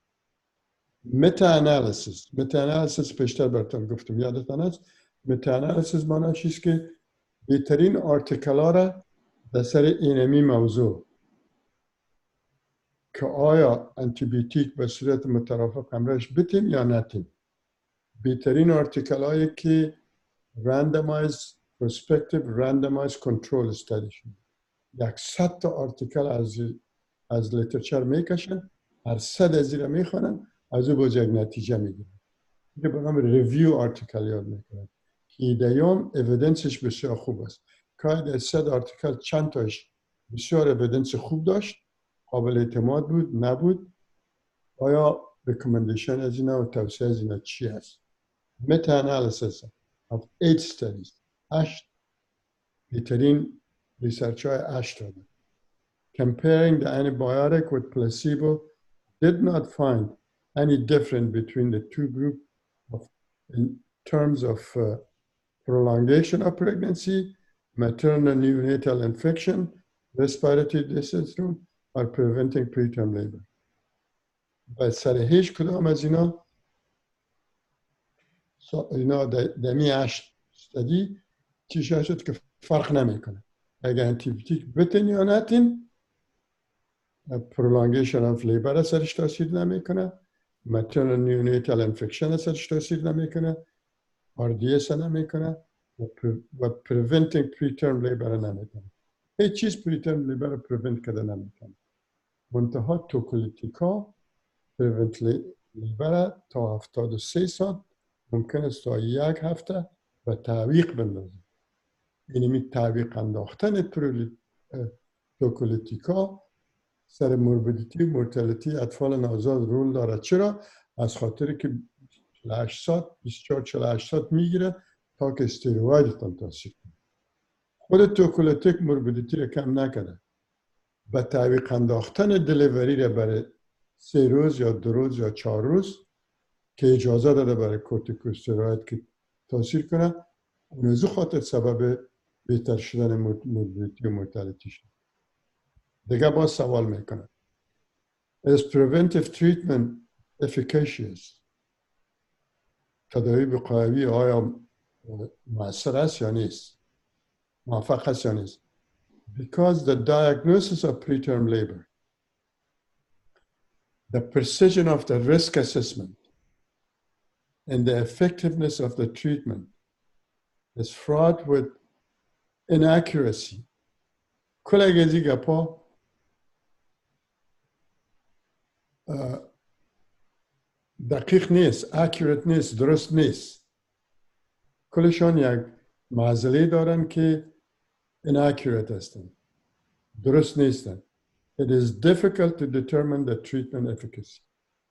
متا-انالیسیس پیشتر براتون گفتم یادتان است. متا-انالیسیس معناش چیست که بهترین آرتیکل ها را در سر اینمی موضوع که آیا انتیبیوتیک به صورت مترافق همراهش بتیم یا نتیم. بهترین آرتیکل هایی که randomized prospective randomized control study شد. 100 تا آرتیکل از لیترچر میکشن، هر 100 از زیر میخوانن، از او باز یک نتیجه میگیرن. اینه به نام ریویو آرتیکل یاد میکنن. ایده‌ام اویدنسش بسیار خوب است. که در 100 آرتیکل چند تاش بسیار اویدنس خوب داشت، قابل اعتماد بود، نبود، آیا ریکامندیشن از اینا و توصیه از اینا چی هست؟ متا-انالیسیس of 8 studies. 8 بهترین ریسرچ های 8 داده. Comparing the antibiotic with placebo did not find any difference between the two groups in terms of prolongation of pregnancy, maternal neonatal infection, respiratory distress or preventing preterm labor. و سر هیچ کدام از اینا دمی 8 استادی چیشه شد که فرق نمیکنه. اگر انتیبیوتیک بتین یا نتین prolongation of labor سرش تاثیر نمیکنه، maternal neonatal infection سرش تاثیر نمیکنه، RDS نمیکنه و preventing preterm labor نمیکنه. هیچ چیز preterm labor رو prevent کرده نمیکنه. منتها توکولیتیکا prevent labor تا 73 ساعت ممکن است تا 1 هفته و تعویق بندازه. یعنی تعویق انداختن توکولیتیکا سر موربیدیتی و مورتالیتی اطفال نوزاد رول داره. چرا؟ از خاطر که 48 ساعت 24-48 ساعت میگیره تا که استیرویدتان تاثیر کنه. خود توکولیتیک موربیدیتی رو کم نکنه. به تعویق انداختن دلیوری رو برای 3 روز یا 2 روز یا 4 روز که اجازه داده برای کورتیکوستیروید که تاثیر کنه، اون از خاطر سبب بهتر شدن موربیدیتی و مورتالیتی شد. دیگه باز سوال میکنه Is preventive treatment efficacious؟ تداوی وقایوی آیا مؤثر است یا نیست؟ موفق است یا نیست؟ Because the diagnosis of preterm labor, the precision of the risk assessment, and the effectiveness of the treatment is fraught with inaccuracy. کل اگه گپا دقیق نیست، accurate نیست، درست نیست. کلشان یک معضله دارن که inaccurate هستن، درست نیستن. It is difficult to determine the treatment efficacy.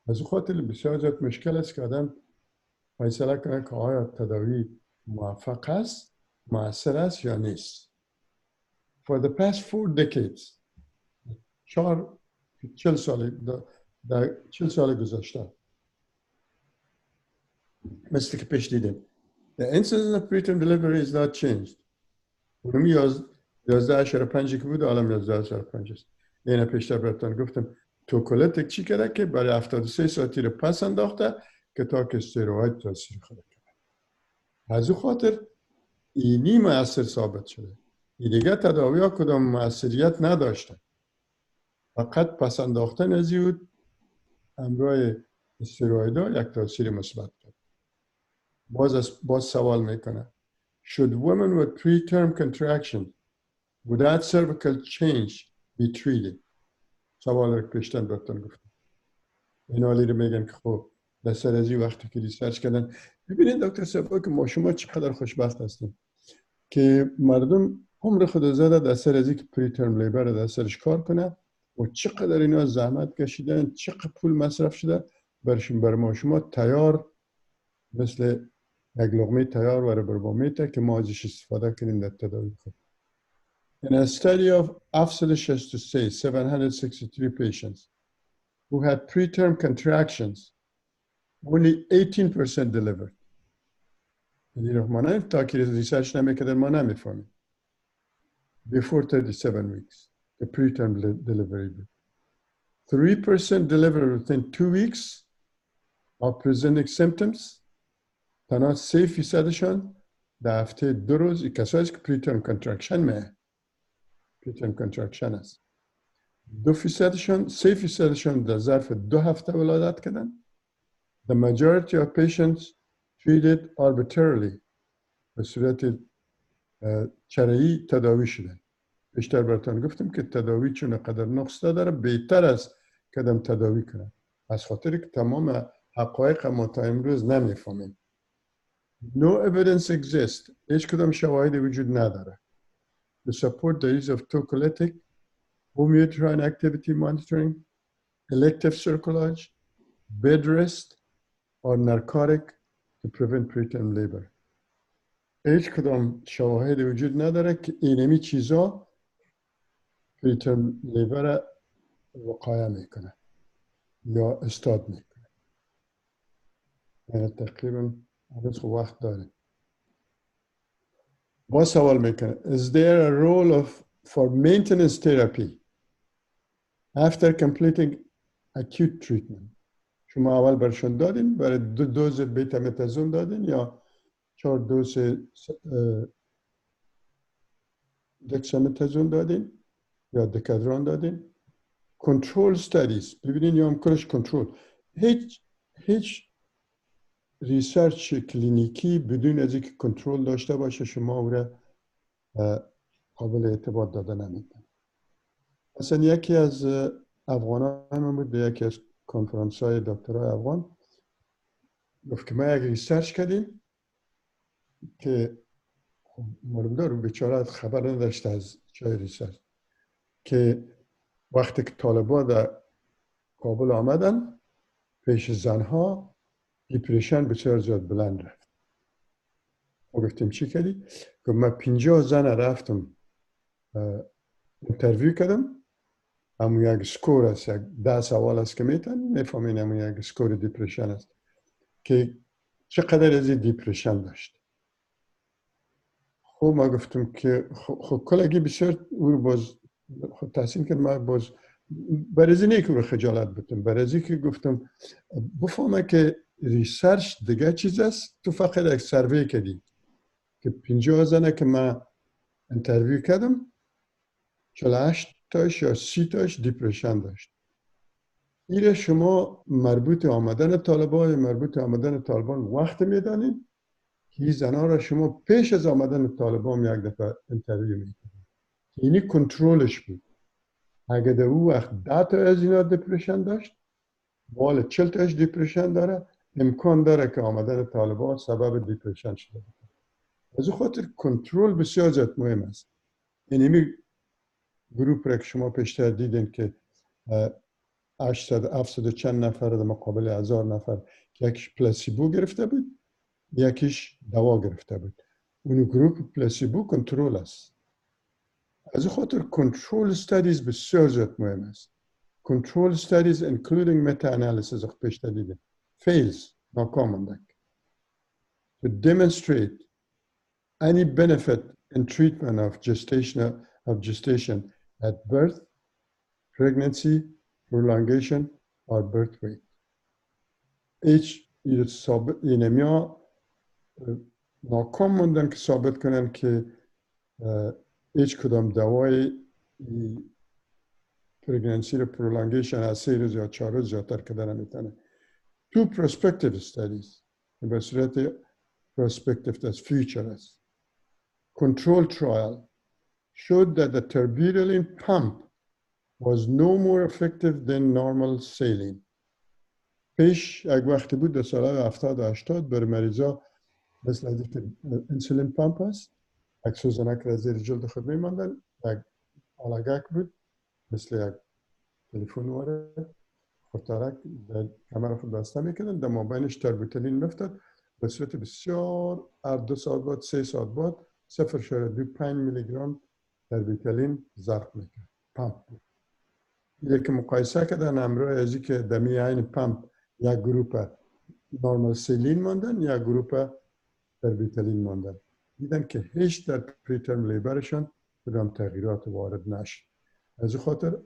از اون خاطر بسیار زیاد مشکل است که آدم فیصله کنه که آیا تداوی موفق است، مؤثر است یا نیست. For the past 4 decades 40 سال گذشته مثل که پیش دیدیم the incidence of preterm delivery is not changed. اونم 11.5 که بود الان 11.5 است. اینه پیشتر براتون گفتم توکولیتیک چی کرده که برای 73 ساعتی رو پس انداخته که تا که استیروید تاثیر خود کنه. از اون خاطر اینی مؤثر ثابت شده. این دیگه تداوی ها کدام مؤثریت نداشته. فقط پس انداختن از این همراه استیروید ها یک تاثیر مثبت کرد. باز سوال میکنه Should women with preterm contraction would that cervical change be treated؟ سوال رو پیشتن براتون گفتم. این حالی رو میگن که خب در سر از این وقتی که ریسرچ کردن، ببینید دکتر صاحب که ما شما چقدر خوشبخت هستیم که مردم عمر خود زده در سر از این که پریترم لیبر در سرش کار کنه و چقدر اینا زحمت کشیدن، چقدر پول مصرف شده برشون، بر ما شما تیار مثل یک لقمه تیار و بربامیته که ما ازش استفاده کنیم در تداوی خود. In a study of Afsalish to say 763 patients who had preterm contractions, only 18% delivered. یعنی ما نمی‌فهمیم تا که ریسرچ نمی‌کردن ما نمی‌فهمیم. Before 37 weeks, the preterm delivery. 3% delivered within 2 weeks of presenting symptoms. تنها 3% در هفته 2 روز کسایی که preterm contraction میه. preterm contraction است. 2% 3% در ظرف 2 هفته ولادت کردن. The majority of patients treated arbitrarily به صورت چرایی تداوی شدن. بیشتر براتون گفتم که تداوی چون قدر نقص داره بهتر است کدام تداوی کنن. از خاطر که تمام حقایق ما تا امروز نمیفهمیم. No evidence exists. هیچ کدام شواهدی وجود نداره. To support the use of tocolytic, homeoterine activity monitoring, elective cerclage, bed rest, or narcotic to prevent preterm labor. هیچ کدام شواهدی وجود نداره که اینمی چیزا preterm labor وقایع میکنه یا استاد میکنه. یعنی تقریبا هنوز خب وقت داره. با سوال میکنه Is there a role for maintenance therapy after completing acute treatment؟ شما اول برشون دادین، برای 2 دوز بیتا متازون دادین یا 4 دوز دکسامتازون دادین یا دکادرون دادین؟ کنترل استادیز ببینین یا هم کلش کنترل. هیچ ریسرچ کلینیکی بدون از اینکه کنترل داشته باشه شما او را قابل اعتبار داده نمیدن. مثلا یکی از افغانان من بود، یکی از کنفرانس های دکترای افغان گفت که ما یک ریسرچ کردیم که معلومدار بیچاره خبر نداشته از چای ریسرچ که وقتی که طالبان در کابل آمدن پیش زنها دیپریشن بسیار زیاد بلند رفت. ما گفتیم چی کردی؟ گفت من 50 زن رفتم انترویو کردم، همون یک سکور است، یک 10 سوال است که میفهمین همون یک سکور دیپریشن است که چقدر از این دیپریشن داشت. خب ما گفتم که خب کلگی بسیار او باز خود تحسین کرد. ما باز برای اینه که خجالت بودم، برای که گفتم بفهمه که ریسرچ دیگه چیز است. تو فقط یک سروی کردی که 50 زنه که من انترویو کردم 48 تاش یا 30 تاش دیپریشن داشت. این شما مربوط آمدن طالبان وقت میدانید که این زنها را شما پیش از آمدن طالبان یک دفعه انترویو میکنید. اینی کنترلش بود. اگر در او وقت 10 تا از اینا دیپریشن داشت، بالا 40 تاش دیپریشن داره، امکان داره که آمدن طالبان سبب دیپریشن شده باشه. از او خاطر کنترل بسیار زیاد مهم است. اینمی گروپ را که شما پیشتر دیدین که 800 چند نفر در مقابل 1000 نفر که یکیش پلاسیبو گرفته بود، یکیش دوا گرفته بود. اون گروپ پلاسیبو کنترل است. از خاطر کنترل استادیز بسیار زیاد مهم است. کنترل استادیز including meta-analysis of پیشتر دیدین fails ناکامندک to demonstrate any benefit in treatment of gestation at birth, pregnancy, prolongation, or birth weight. هیچ اینمیا ناکام موندن که ثابت کنن که هیچ کدام دوای پرگننسی رو پرولانگیشن از 3 روز یا 4 روز زیادتر کردن نمیتونه. تو پروسپکتیو استادیز به صورت پروسپکتیو از فیوچر است. کنترل ترایل showed that the terbutaline pump was no more effective than normal saline. پیش یک وقتی بود در سالهای 70 و 80 بر مریضا مثل از که انسولین پمپ هست یک سوزنک را زیر جلد خود میماندن یک آلگک بود مثل یک تلفن واره خورترک در کمر خود بسته میکردن در مابینش تربوتالین میفتد به صورت بسیار هر 2 ساعت بعد 3 ساعت بعد 0.25 میلی گرم تربوتالین ضرب میکرد پمپ بود. یکی مقایسه کردن امروز ازی که دمی عین پمپ یک گروپ نورمال سیلین ماندن یا گروپ تربوتالین ماندن دیدن که هیچ در پریترم لیبرشان کدام تغییرات وارد نشد. از خاطر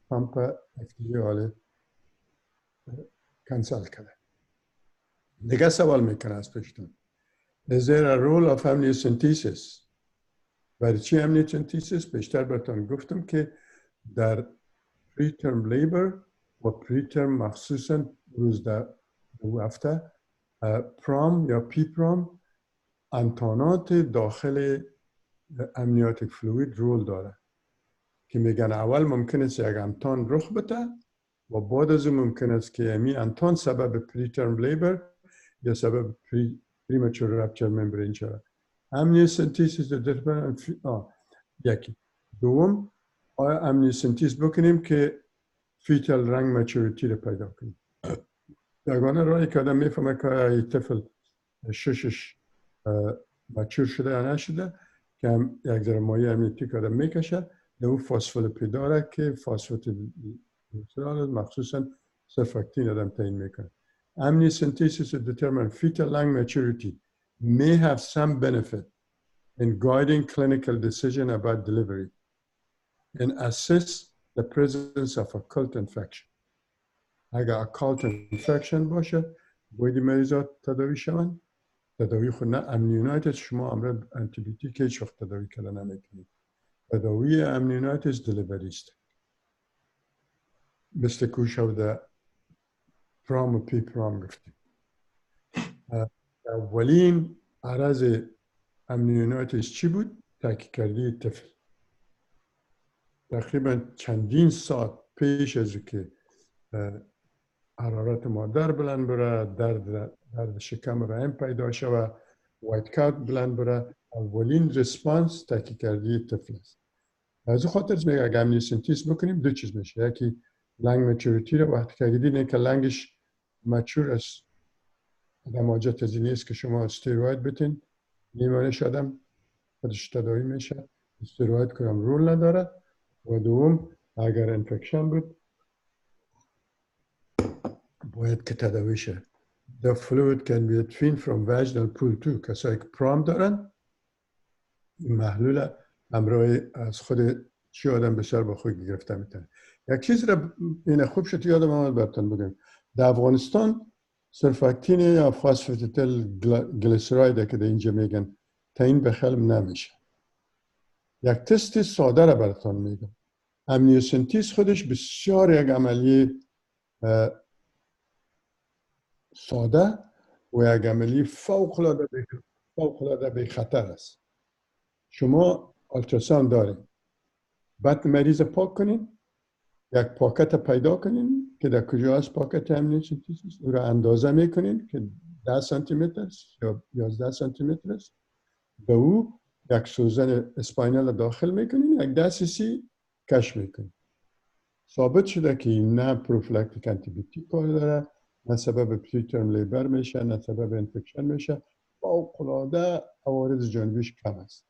پمپ افتیه حاله کنسل کرده. دیگه سوال میکنه از پشتون Is there a role of amniocentesis؟ برای چی amniocentesis؟ بیشتر براتون گفتم که در preterm labor و preterm مخصوصا روز در دو هفته پرام یا پی پرام انتانات داخل امنیاتیک فلوید رول داره که میگن اول ممکن است یک انتان رخ بده و بعد از اون ممکن است که این انتان سبب preterm labor یا سبب premature rupture membrane شود. amniocentesis در یکی. دوم آیا amniocentesis بکنیم که فیتال رنگ مچوریتی رو پیدا کنیم. یگانه راهی که آدم میفهمه که این طفل ششش مچور شده یا نشده که هم یک ذره مایع امنیتی که آدم میکشه در اون فاسفولیپید داره که فاسفولیپید مخصوصا سرفاکتین آدم تعیین میکنه. Amniocentesis to determine fetal lung maturity may have some benefit in guiding clinical decision about delivery and assess the presence of occult infection. اگر occult infection باشه باید مریضات تداوی شوند. تداوی خود نه امنیونایتس شما امروز انتیبیوتیک هیچ وقت تداوی کردن نمیتونید. تداوی امنیونایتس دلیوری است. مثل که شده پرام و پی پرام گفتیم. اولین عرض امنیونایتس چی بود؟ تاکیکاردی طفل. تقریبا چندین ساعت پیش از که حرارت مادر بلند بره، درد شکم رحم پیدا شود، وایت کات بلند بره، اولین ریسپانس تاکیکاردی طفل است. از این خاطر میگه اگر امنیوسنتیز بکنیم دو چیز میشه. یکی لنگ مچوریتی رو وقتی که دیدین که لنگش مچور است آدم حاجت از این است که شما استیروید بتین نیمانش آدم خودش تداوی میشه. استیروید کنم رول نداره. و دوم اگر انفکشن بود باید که تداوی شه. The fluid can be obtained from vaginal pool too. کسایی که پرام دارن این محلول امروی از خود چی آدم بسیار با خود گرفته میتونه. یک چیز را این خوب شد یادم آمد براتون بگم. در افغانستان سرفاکتین یا فاسفاتیدیل گلیسراید که در اینجا میگن تعیین به خلم نمیشه. یک تست ساده را براتون میگم. امنیوسنتیز خودش بسیار یک عملیه ساده و یک عملیه فوق العاده بی خطر است. شما آلتراساوند دارین. بعد مریض پاک کنین. یک پاکت پیدا کنین که در کجا است پاکت امنیوسنتیز است. او را اندازه میکنین که 10 سانتی متر است یا 11 سانتی متر است. به او یک سوزن اسپاینال داخل میکنین. یک 10 cc کش میکنین. ثابت شده که این نه پروفیلاکتیک انتیبیوتیک کار داره، نه سبب پریترم لیبر میشه، نه سبب انفکشن میشه. فوق العاده عوارض جانبیش کم است.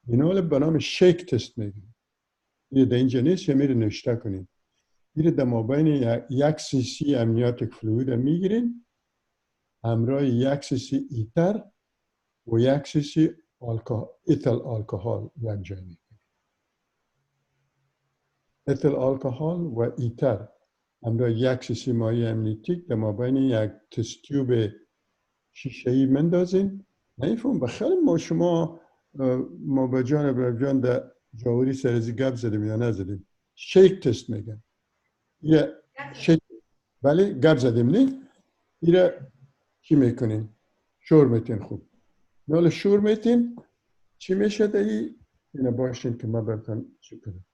اینا به نام شیک تست میگن. این در اینجا نیست یا میره نشته کنین. این در مابین 1 cc امنیاتیک فلوید میگیرین همراه 1 cc ایتر و 1 cc ایتل الکل یک جای میگیرین. ایتل الکل و ایتر همراه 1 cc مایع امنیتیک در مابین یک تست تیوب شیشه‌ای مندازین. نیفهم بخیر ما با جان برجان در جاوری سرزی گپ زدیم یا نزدیم. شیک تست میگن. یه شیک ولی گپ زدیم نه. ایره چی میکنین؟ شور میتین خوب. نال شور میتین چی میشه دایی؟ اینه باشین که ما براتون چی کنم،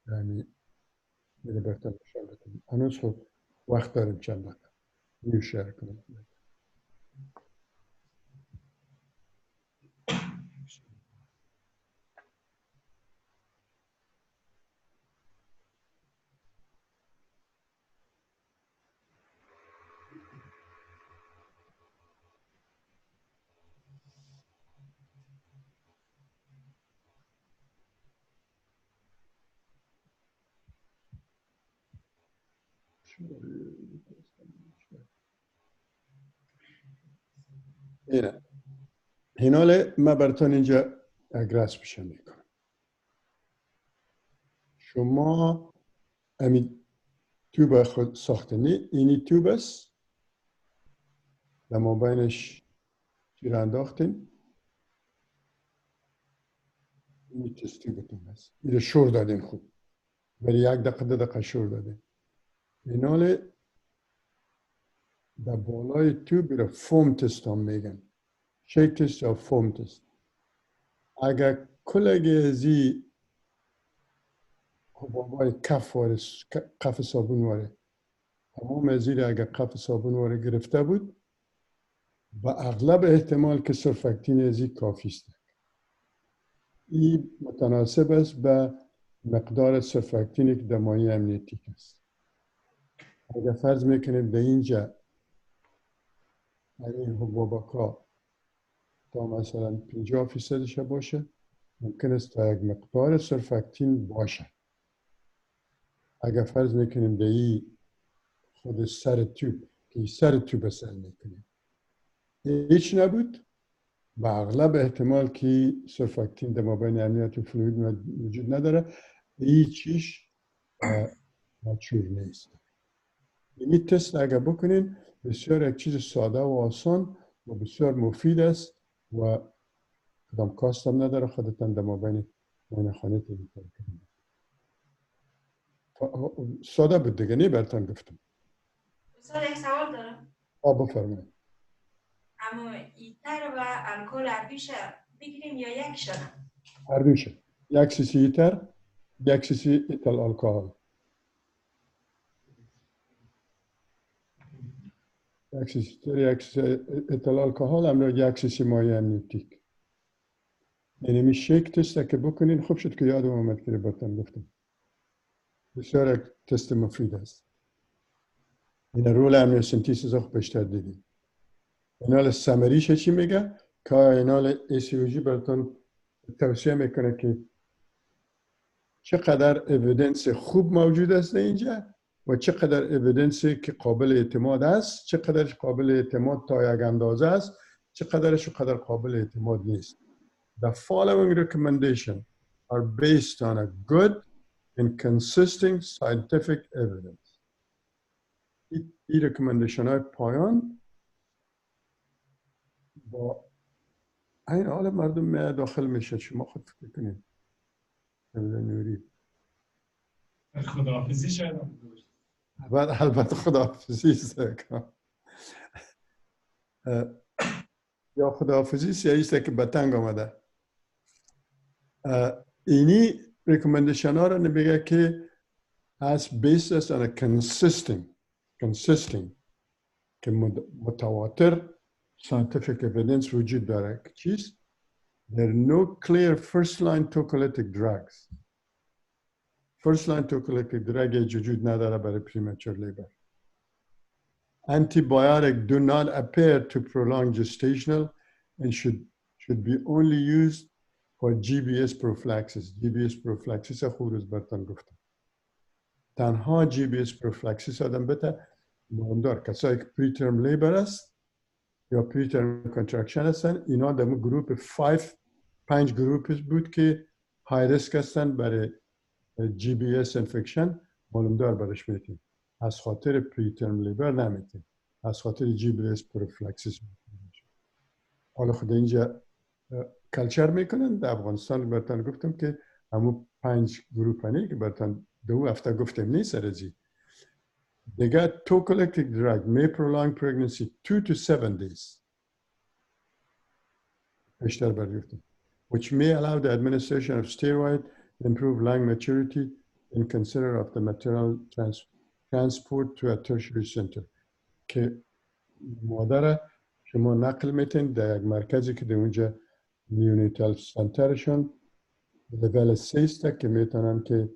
یعنی اینه براتون نشان بدم. هنوز خب وقت داریم چند دقیقه نیو شیر کنم. اینه حالا ما براتون اینجا اگرس بشه میکنم. شما همین توب خود ساختنی اینی توب است در مابینش چی را انداختیم، اینی تست توبتون هست، این شور دادین خود برای 1 دقیقه 2 دقیقه شور دادین. این حال در بالای توب را فوم تست هم میگن، شیک تست یا فوم تست. اگر کلگی ازی حبابای کف صابون واره تمام ازی اگر کف صابون واره گرفته بود با اغلب احتمال که سرفکتین ازی کافی است. این متناسب است به مقدار سرفکتینی که در مایع امنیتیک است. اگر فرض میکنیم در اینجا این حبابکا تا مثلا 50% باشه، ممکن است تا یک مقدار سرفکتین باشه. اگر فرض میکنیم در این خود سر توب که سر توب سر میکنیم هیچ نبود، با اغلب احتمال که سرفکتین در مابین امنیت و فلوید وجود نداره، هیچیش مچور نیست. این تست اگر بکنین بسیار یک چیز ساده و آسان و بسیار مفید است و کدام کاست هم نداره. خودتان در مابین خانه تیمی کنید. ساده بود دیگه، نه براتون گفتم. استاد یک سوال دارم. بفرمایید. اما ایتر و الکل هر دوش بگیریم یا یکشان؟ هر دوش. 1 cc ایتر، 1 cc ایتال الکل. 1 cc ایتر، 1 cc ایتال الکل، امروز 1 cc مایع امنیتیک. یعنی می شیک تست که بکنین. خوب شد که یادم آمد که براتون گفتم. بسیار یک تست مفید است. این رول امنیوسنتیسیس رو بیشتر دیدیم. اینال سمریش چی میگه؟ که اینال ECOG براتون توصیه میکنه که چقدر اویدنس خوب موجود است اینجا و چقدر اویدنس که قابل اعتماد است، چقدرش قابل اعتماد تا یک اندازه است، چقدرش قابل اعتماد نیست. The following recommendations are based on a good and consistent scientific evidence. این recommendation های پایان با این حال مردم می داخل میشه. شما خود فکر کنید. نوری خداحافظی شاید بعد البته خداحافظی است یا خداحافظی یا ایست که به تنگ آمده. اینی ریکومندیشن ها را نمیگه که as based on a consisting که متواتر scientific evidence وجود داره. چیست؟ There are no clear first-line tocolytic drugs. First-line tocolytic drug وجود نداره برای premature labor. Antibiotics do not appear to prolong gestational and should be only used for GBS prophylaxis. GBS prophylaxis خوب روز براتون گفتم. تنها GBS prophylaxis آدم بته مهمدار کسایی که preterm labor است یا preterm contraction هستن. اینا در گروپ 5 گروپ بود که های ریسک هستن برای GBS انفکشن. معلومدار برش میتیم. از خاطر preterm labor نمیتیم. از خاطر GBS prophylaxis میتیم. حالا خود اینجا کلچر میکنن. در افغانستان براتون گفتم که همون 5 گروپ هنی که براتون 2 هفته گفتم نیست رزی. دیگه tocolytic drug may prolong pregnancy 2 to 7 days. بیشتر برگفتم. which may allow the administration of steroid, improve lung maturity, and consider of the material transport to a tertiary center. که مادر شما نقل میتین در یک مرکزی که در اونجا نیونیتال سنترشون لول 3 است که میتونن که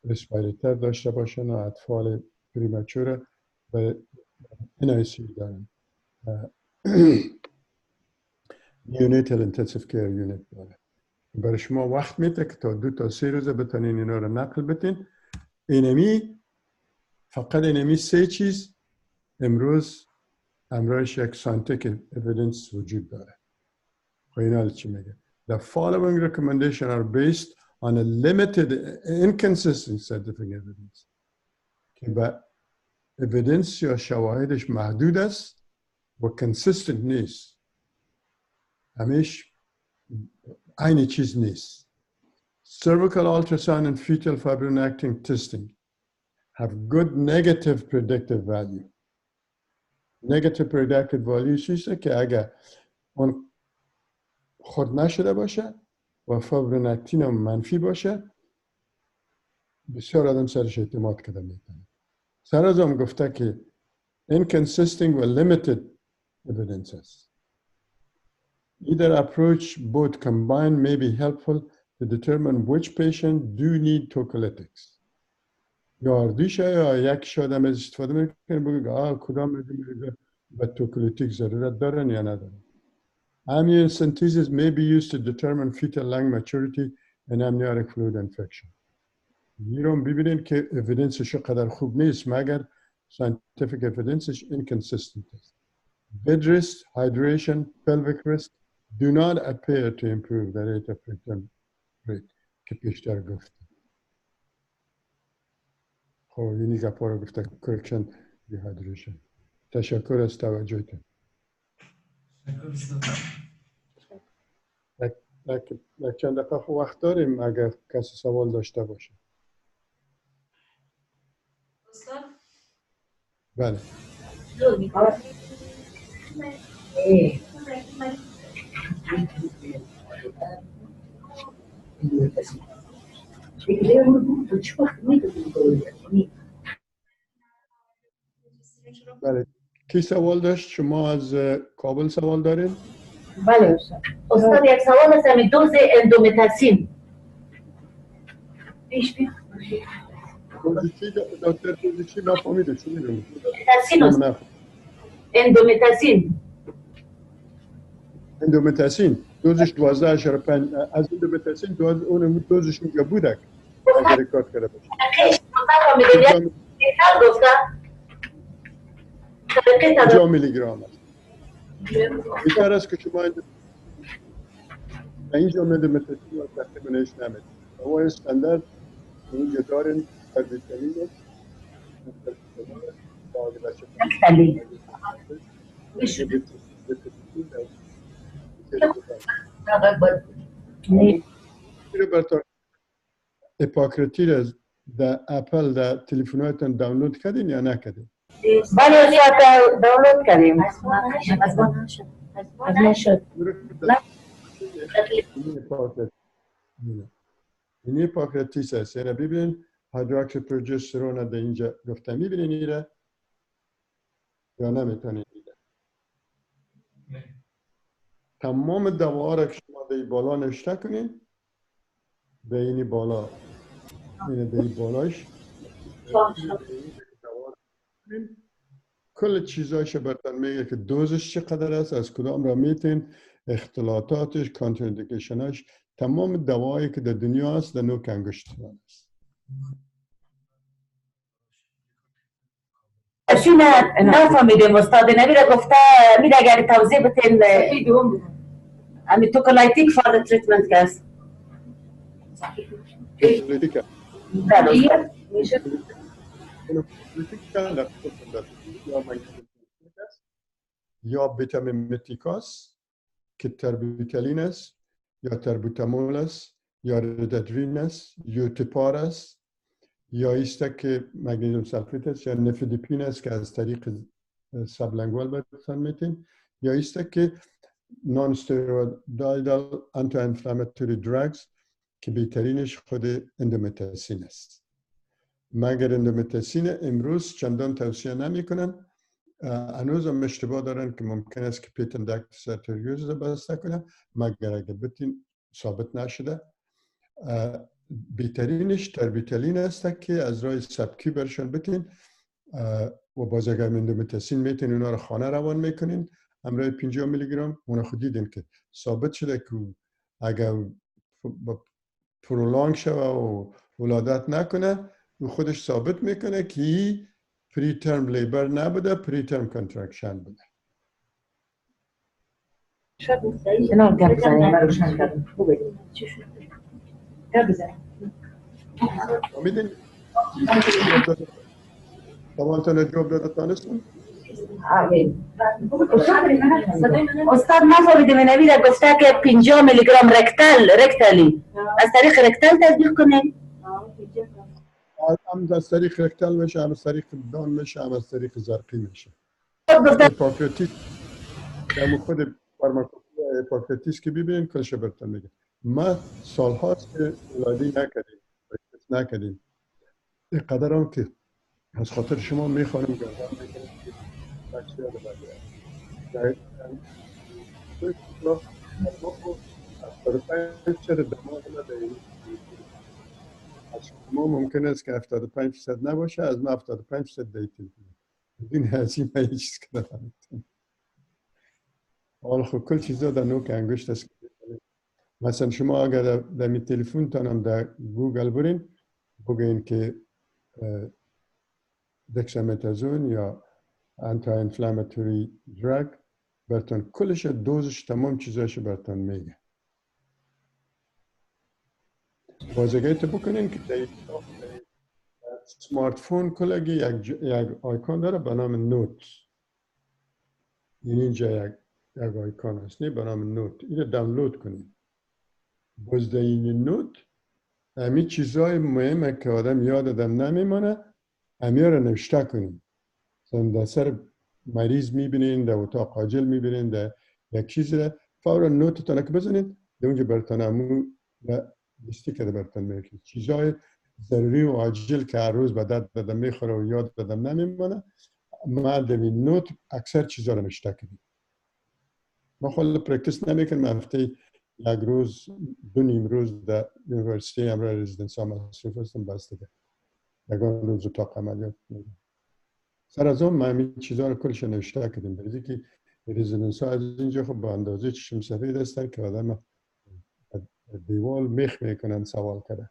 ریسپیریتر داشته باشن و اطفال پریمچور و NICU دارن. نیونیتال انتنسیو کیر یونیت داره. برای شما وقت میده که تا 2 تا 3 روز بتونین اینا رو نقل بتین. فقط اینمی 3 چیز امروز امرایش یک ساینتیفیک اویدنس وجود داره. اینا چی میگه؟ The following recommendations are based on a limited inconsistent scientific evidence. که با evidence یا شواهدش محدود است و consistent نیست. همیش عین چیز نیست. Cervical ultrasound and fetal fibronectin testing have good negative predictive value. Negative predictive value چیزه که اگر اون خود نشده باشه و فایبرونکتین هم منفی باشه بسیار آدم سرش اعتماد کرده میتونه. سر از هم گفته که inconsistent و limited evidence است. Either approach both combined may be helpful to determine which patient do need tocolytics. یا اردیشه یا یک شادم از استفاده میکنه بگه کدام مریض به توکولیتیک ضرورت دارن یا ندارن. Amniocentesis may be used to determine fetal lung maturity and amniotic fluid infection. میرم ببینید که evidenceش قدر خوب نیست مگر scientific evidenceش inconsistent است. Bed rest, hydration, pelvic rest do not appear to improve the rate of preterm rate که پیشتر گفتم. خب اینی که پارا گفته correction dehydration. تشکر از توجهتون. یک چند دقیقه خب وقت داریم اگر کسی سوال داشته باشه. استاد بله. بله. کی سوال داشت؟ شما از کابل سوال دارین؟ بله استاد. استاد یک سوال است همین دوز اندومتاسین. پیش بیا. دکتر چی نفهمیده چی میدونی؟ اندومتاسین دوزش 12.5 از اندومتاسین اون دوزش اینجا بوده اگر ریکارد کرده باشه. کجا میلی گرام است؟ بیشتر است که شما اینجا اندومتاسین رو تقریبا نش نمید. هوای استاندارد اینجا دارین در ویتامین اپاکریتی را در اپل در تلفن‌هایتان دانلود کردین یا نکردین؟ بله استاد دانلود کردیم. از نشد. این اپاکریتیس است. یعنی ببینید هایدروکسی پروژسترون در اینجا گفتم میبینین ایره یا نمیتونین ایره. تمام دواها را که شما در این بالا نشته کنین به اینی بالا اینه در این بالاش کل چیزایش براتون میگه که دوزش چقدر است از کدام را میتین اختلاطاتش کانتراندیکیشناش تمام دوایی که در دنیا است در نوک انگشتان است. اشی نفهمیدیم استاد نبیره گفته میره اگر توضیح بتین امی توکولایتیک فار تریتمنت که است. توکولایتیک یا بیتامیمتیکاس که تربیتالین است یا تربوتامول است یا ردادرین است یا تپار است یا ایست که مگنیزیم سلفیت است یا نفیدیپین است که از طریق سبلنگوال بهتون میتین یا ایست که نان استرویدال آنتی انفلاماتوری درگز که بهترینش خود اندومتاسین است. مگر اندومتاسین امروز چندان توصیه نمی کنن. هنوز هم اشتباه دارن که ممکن است که پیتندکتیس ارتریوز رو بسته کنه مگر اگه بتین ثابت نشده. بهترینش تربیتالین است که از راه سبکی برشان بتین و باز اگر اندومتاسین میتین اونا رو خانه روان میکنین همراه 50 میلی گرم. اونا خود دیدین که ثابت شده که اگر پرولانگ شوه و ولادت نکنه و خودش ثابت میکنه که پریترم لیبر نبوده، پریترم کنترکشن بوده. اینا گپ بزنیم روشن کردم. خوبه. گپ بزنیم. امیدین سوالتان جواب داده تانستون؟ استاد نفهمیدم این نوید گفته که 50 میلی گرم رکتالی از طریق رکتال تطبیق کنیم. هم از طریق رکتال میشه، هم از طریق دان میشه، هم از طریق زرقی میشه. هیپوکراتیس در خود فارماکوپی هیپوکراتیس که ببینید کلش براتون میگه. ما سالهاست که ولادی نکردیم. اینقدر هم که از خاطر شما میخوانم گردن میکنم که بچه‌ها رو بگیرم. از 75% دماغ نداریم. از شما ممکن است که 75% نباشه، از ما 75% دیتیم. این هزینه هیچ کدام. حالا خب کل چیزا در نوک انگشت است. مثلا شما اگر در می تلفن تانم در گوگل برین بگین که دکسامتازون یا انتی انفلاماتوری درگ براتون کلش دوزش تمام چیزاش براتون میگه. بازگیت بکنین که در سمارت فون کلگی یک آیکون داره به نام نوت. اینجا یک آیکون هست به نام نوت. اینو دانلود کنین. باز در این نوت همین چیزای مهمه که آدم یاد آدم نمیمانه همین رو نوشته کنین. مثلا در سر مریض میبینین، در اتاق عاجل میبینین، در یک چیز رو فورا نوتتون که بزنید در اونجا براتون همون لیستی که براتون میگه چیزای ضروری و عاجل که هر روز به درد دادم میخوره و یاد دادم نمیمانه. ما در این نوت اکثر چیزا رو نوشته کنیم. ما خود پرکتیس نمیکنم. هفته یک روز دو نیم روز در یونیورسیتی امرا رزیدنس ها مصروف هستم بسته یگان روز اتاق عملیات میگم. سر از اون ما همین چیزها رو کلش نوشته کردیم. بریزی که رزیدنس ها از اینجا خب به اندازه چشم سفید هستن که آدم دیوال میخ میکنن سوال کرده.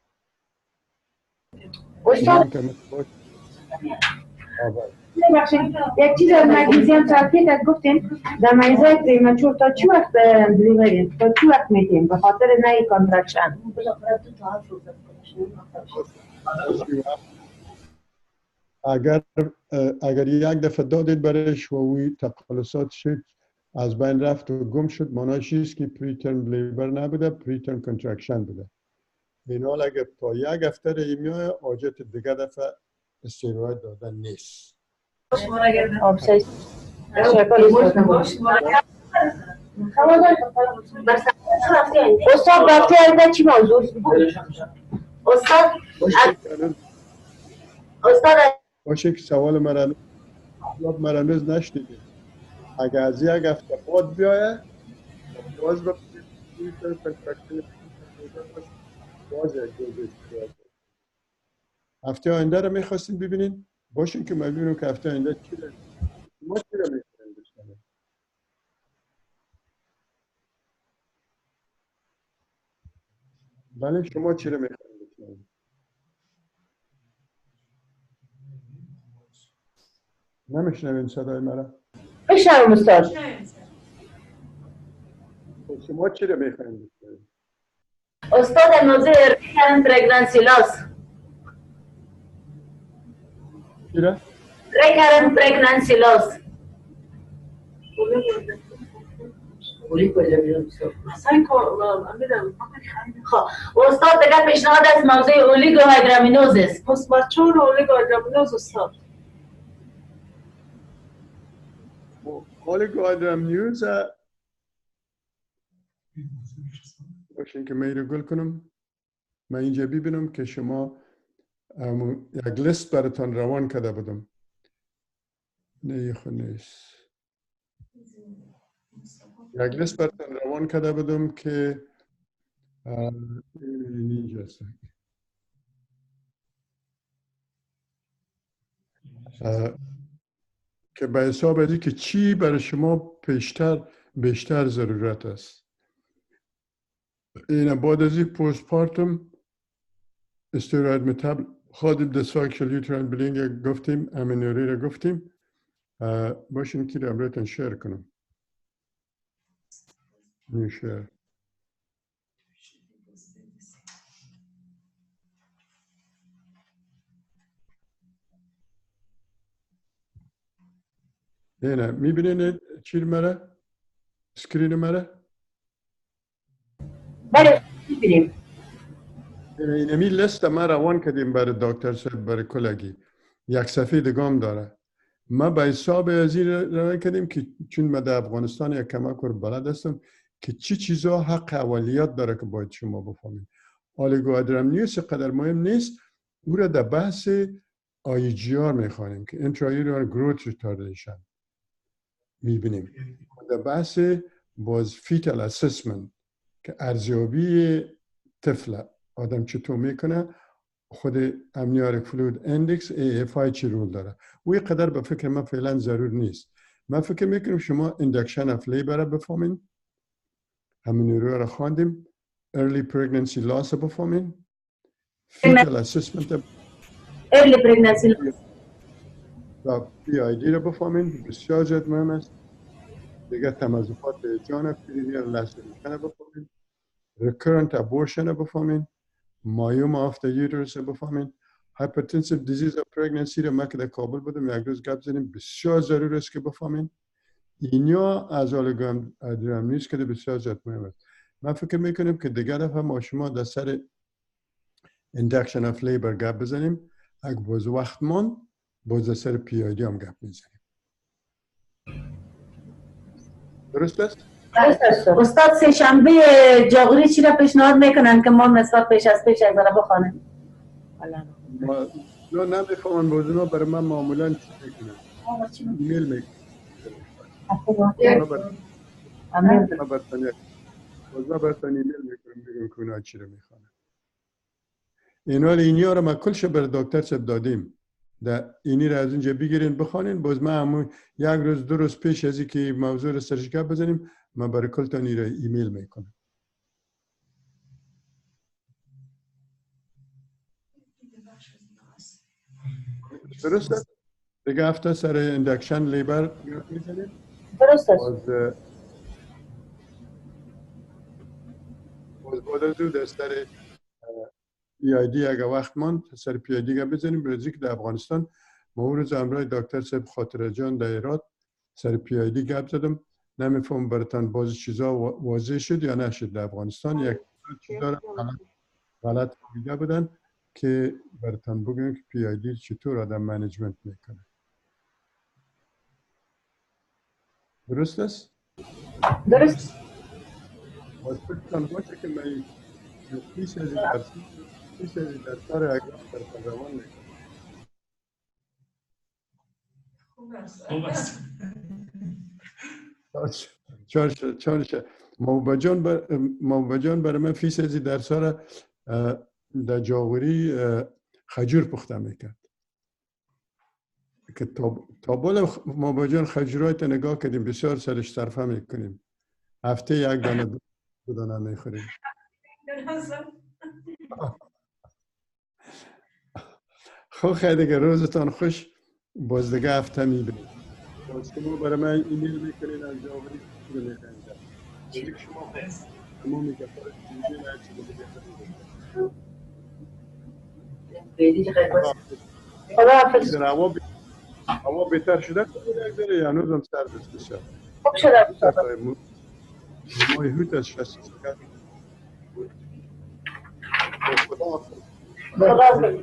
یک چیز از مگنیزیم سلفیت گفتیم در مریضای پریمچور تا چی وقت دلیوریم؟ تا چی وقت میتیم به خاطر نهی کانترکشن؟ اگر یک دفعه دادید برش و اوی تقلصات شد از بین رفت و گم شد معنیش است که پریترم لیبر نبوده، پریترم کنترکشن بوده. این حال اگر تا یک هفته ایمیای حاجت دیگه دفعه استروید دادن نیست. استاد رفته از چی موضوع؟ استاد باشه که سوال مرانوز نشدیدید. اگر از یک هفته بعد بیایه باز با پریترم کنترکشن باز یک دوز استروید هفته آینده رو میخواستیم ببینین باشین که من ببینم که هفته آینده چی داریم. ما چی رو میخوایم بشنیم؟ بله شما چی رو میخوایم بشنیم؟ نمیشنوین صدای مرا؟ بشنویم استاد. شما چی رو میخوایم بشنیم؟ استاد موضوع ریکرنت پرگننسی لاس. چی رو؟ ریکرنت پرگننسی لاس. خب استاد دیگه پیشنهاد از موضوع اولیگو هایدرامینوزس. پس مچور اولیگو هایدرامینوز استاد. اولیگو هایدرامینوز باشین که میره گل کنم. من اینجا ببینم که شما یک لیست براتان روان کرده بودم. نه خود نیست. یک لیست براتان روان کرده بودم که اینجاست. که به حساب ازی که چی برای شما بیشتر ضرورت است. این بعد از این پوستپارتم استراحت متابل خادم دسفاکشل یوتراین بلینگ گفتیم، امنوری را گفتیم. باشین که رمرتان شیر کنم. شیر. نه میبینید چی مره؟ سکرین مره؟ بله میبینیم. اینمی لیست ما روان کردیم برای دکتر صاحب برای کلگی. یک صفحه دگام داره. ما به حساب از این روان کردیم که چون من در افغانستان یک کمک رو بلد هستم که چی چیزا حق اولیت داره که باید شما بفهمید. آلیگوادرامنیوس قدر مهم نیست. او را در بحث IGR میخوانیم که intrauterine growth retardation میبینیم. در بحث باز فیتال اسسمنت که ارزیابی طفل آدم چطور میکنه، خود امنیاریک فلوید اندکس AFI چی رول داره. و قدر به فکر من فعلا ضرور نیست. من فکر میکنم شما اندکشن اف لیبر را بفهمین، همین رو را خواندیم، early pregnancy loss را بفهمین، fetal assessment early pregnancy loss و PID را بفهمین، بسیار زیاد مهم است. دیگه تمزقات جان پرینیال لاسریشن را بفهمین، recurrent abortion را بفهمین، مایوم آفت یوترس را بفهمین، hypertensive disease of pregnancy را من که در کابل بودم یک روز گپ زدیم، بسیار ضرور است که بفهمین. اینا از آلیگوادرامنیوس که بسیار زیاد مهم است. من فکر میکنم که دیگر دفعه ما شما در سر induction of labor گپ بزنیم. اگه باز وقت ماند باز در سر PID هم گپ میزنیم. درست است؟ استاد سه شنبه جاغوری چی را پیشنهاد میکنن که ما نسبت پیش از را بخوانیم؟ ما نمیفهمن بازونا برای من معمولا چی میکنن؟ ایمیل میکنن. ما برتان ایمیل میکنم بگم که اونا چی رو میخوانن. اینها را ما کلش برای دکتر صاحب دادیم. اینی را از اینجا بگیرین بخوانین. باز ما همون یک روز دو روز پیش از اینکه موضوع را سرش گپ بزنیم من برای کلتان این را ایمیل میکنم. درست است؟ دیگه هفته سر اندکشن لیبر میزنیم. درست است. باز بعد از او در سر PID اگه وقت ماند سر PID گپ بزنیم. برای که در افغانستان ما اون روز همراه دکتر صاحب خاطر جان در ایراد سر PID گپ زدم. نمیفهم براتان باز چیزا واضح شد یا نشد. در افغانستان یک چیزا غلط فهمیده بودن که براتان بگم که PID چطور آدم منیجمنت میکنه. درست است؟ درست. باز فکرتان باشه که من پیش از در سر اگرام براتان روان میکنم. خوب است. چارش موبجان برای من فیصدی در سال در جاوری خجور پخته میکرد که تا بالا موبجان خجورات نگاه کردیم بسیار سرش صرفه میکنیم. هفته یک دانه دو دانه میخوریم. خب خیلی دیگه روزتان خوش. باز دیگه هفته میبینیم. باز شما برای من ایمیل میکنین از جاوری رو میکنید. شما تمامی که فرش میدین هرچی بیدی خیلی باشه. خدا حافظ. هوا بهتر شده داره یا هنوز هم سرد است بسیار؟ خوب شده بسیار. مای هوت از 60 کرد. خدا حافظ. خدا حافظ.